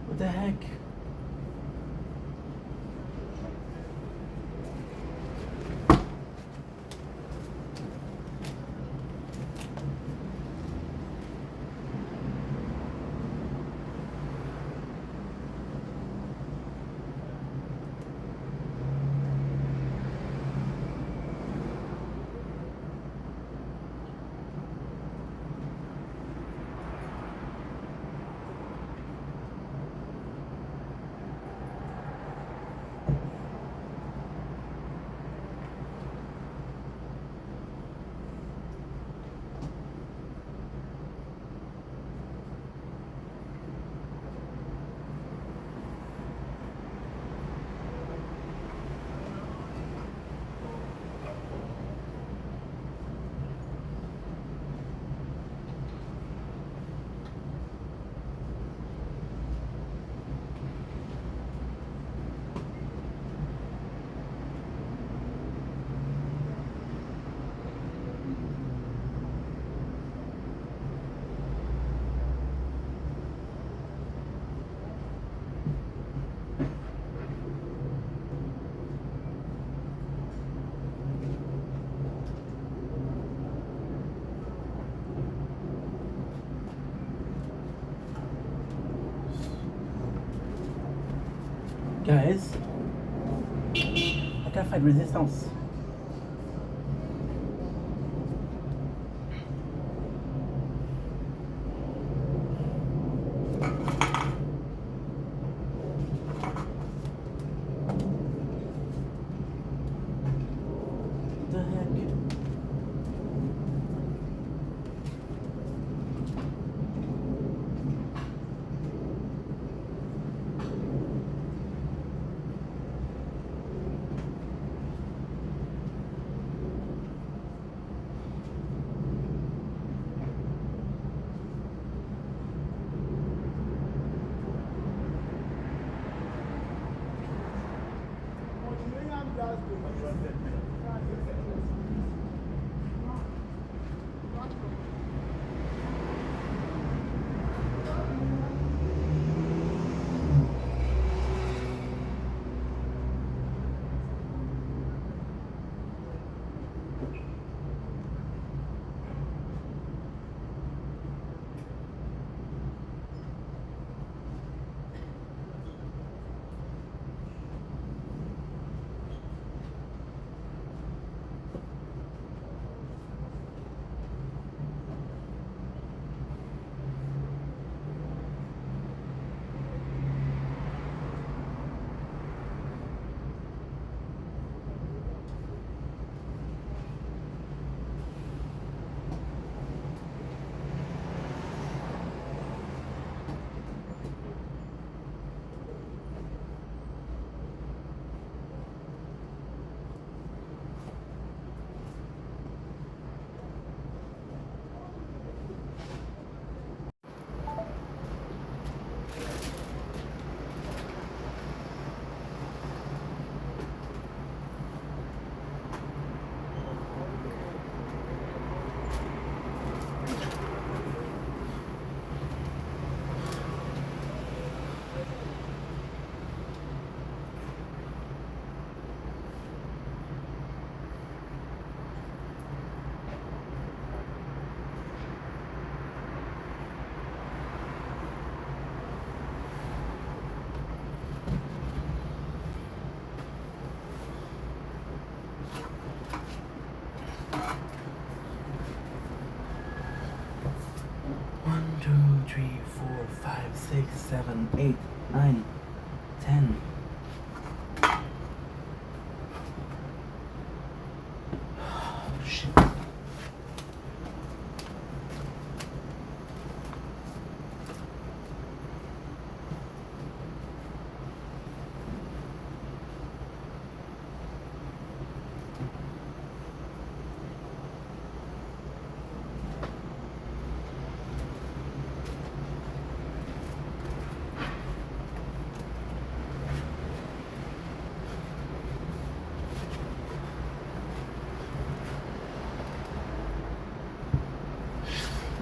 S2: What the heck? Guys, I can't find resistance. What the heck? 3, 4, 5, 6, 7, 8, 9, 10. Shit.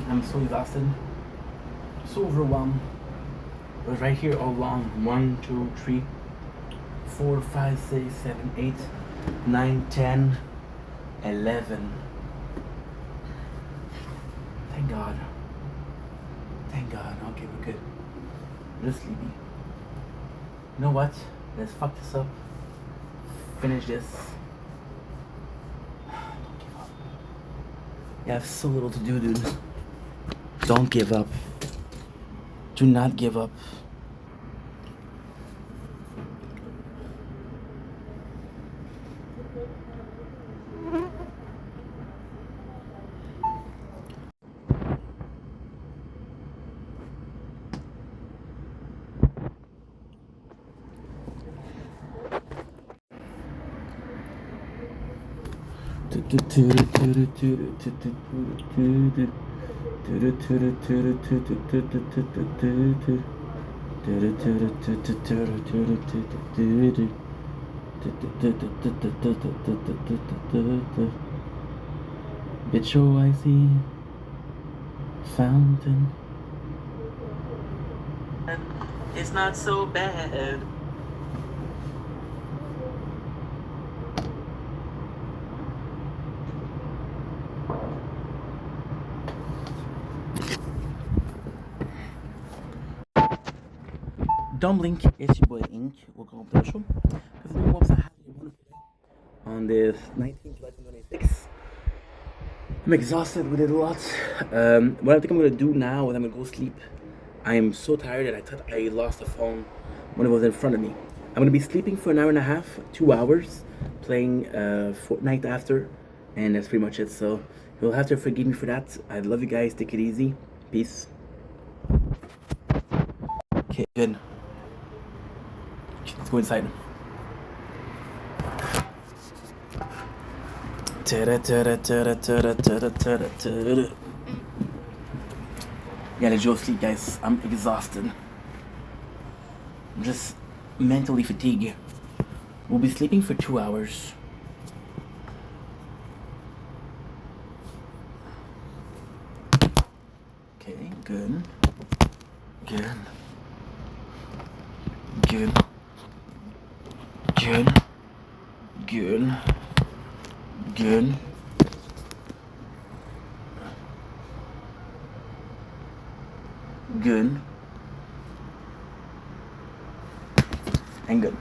S2: I'm so exhausted, so overwhelmed. I was right here all along. 1, 2, 3, 4, 5, 6, 7, 8, 9, 10, 11. Thank God. Thank God. Okay, we're good. I'm just sleepy. You know what? Let's fuck this up. Finish this. Don't give up. You have so little to do, dude. Don't give up. Do not give up. Bitch, oh, I see fountain. It's not so bad. Dumbling, it's your boy Ink. Welcome to the show. This is what's happening on this 19th, 2026. I'm exhausted. We did a lot. What I think I'm gonna do now is I'm gonna go sleep. I am so tired that I thought I lost the phone when it was in front of me. I'm gonna be sleeping for an hour and a half, 2 hours, playing Fortnite after, and that's pretty much it. So you'll have to forgive me for that. I love you guys. Take it easy. Peace. Okay, good. Let's go inside. Yeah, let's go sleep, guys. I'm exhausted. I'm just mentally fatigued. We'll be sleeping for 2 hours. Okay, good. Good. Good. Good. Good. Good. Good. And good.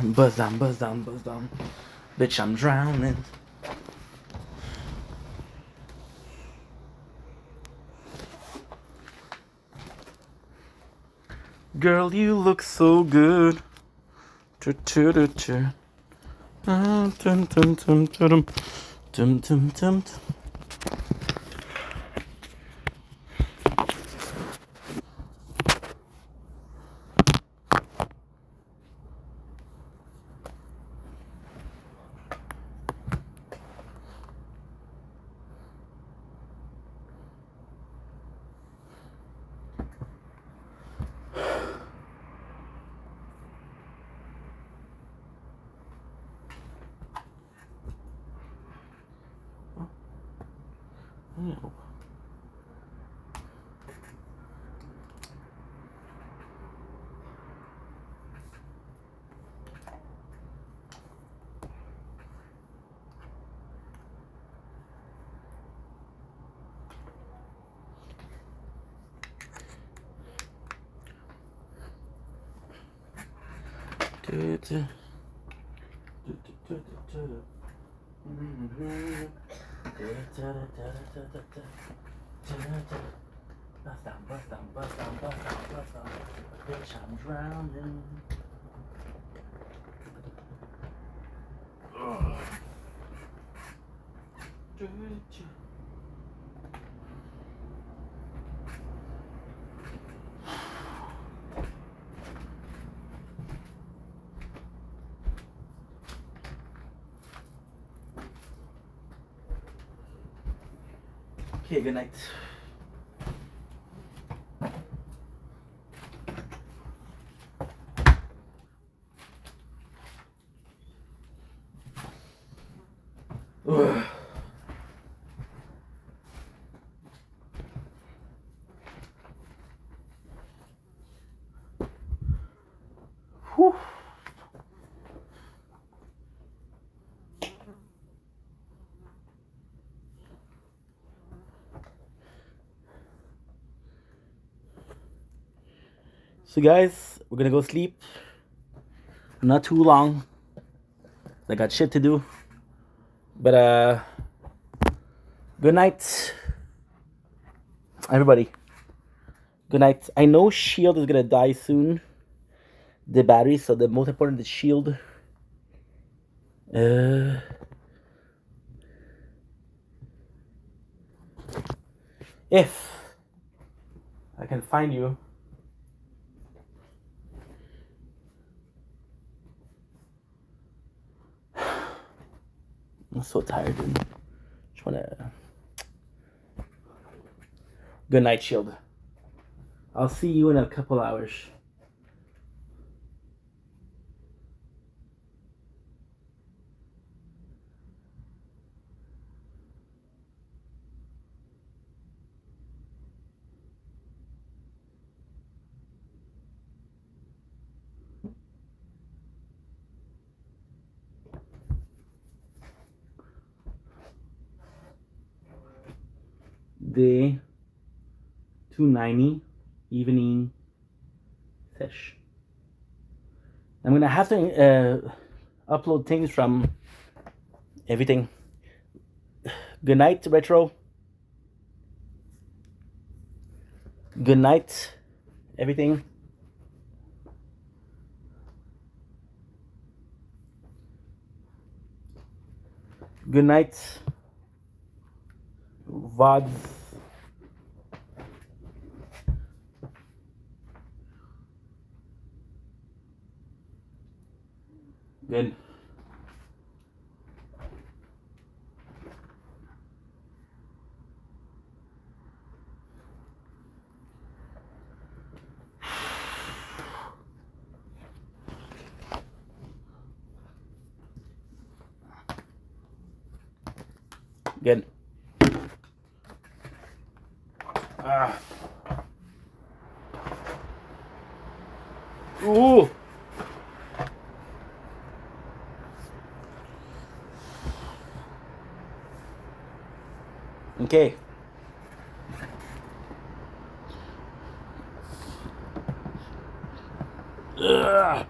S2: Buzz down, buzz down, buzz down. Bitch, I'm drowning. Girl, you look so good. Bust down, bust down, bust down, bust down, bust down. Bitch, I'm drowning. Okay, good night. Ugh. Whew. So guys, we're gonna go sleep. Not too long. I got shit to do. But good night, everybody. Good night. I know Shield is gonna die soon. The battery, so the most important is Shield. If I can find you. I'm so tired, dude. Just wanna. Good night, Shield. I'll see you in a couple hours. Day 290 evening fish. I'm gonna have to upload things from everything. Good night, Retro. Good night, everything. Good night, VODs. Good. Good. Ooh. Okay. Ugh.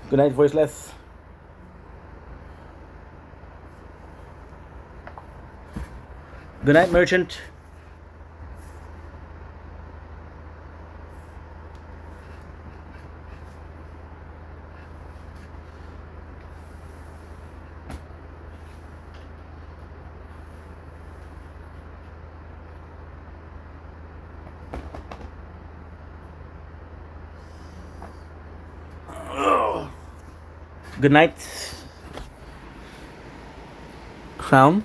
S2: Good night, voiceless. Good night, merchant. Good night, Crown.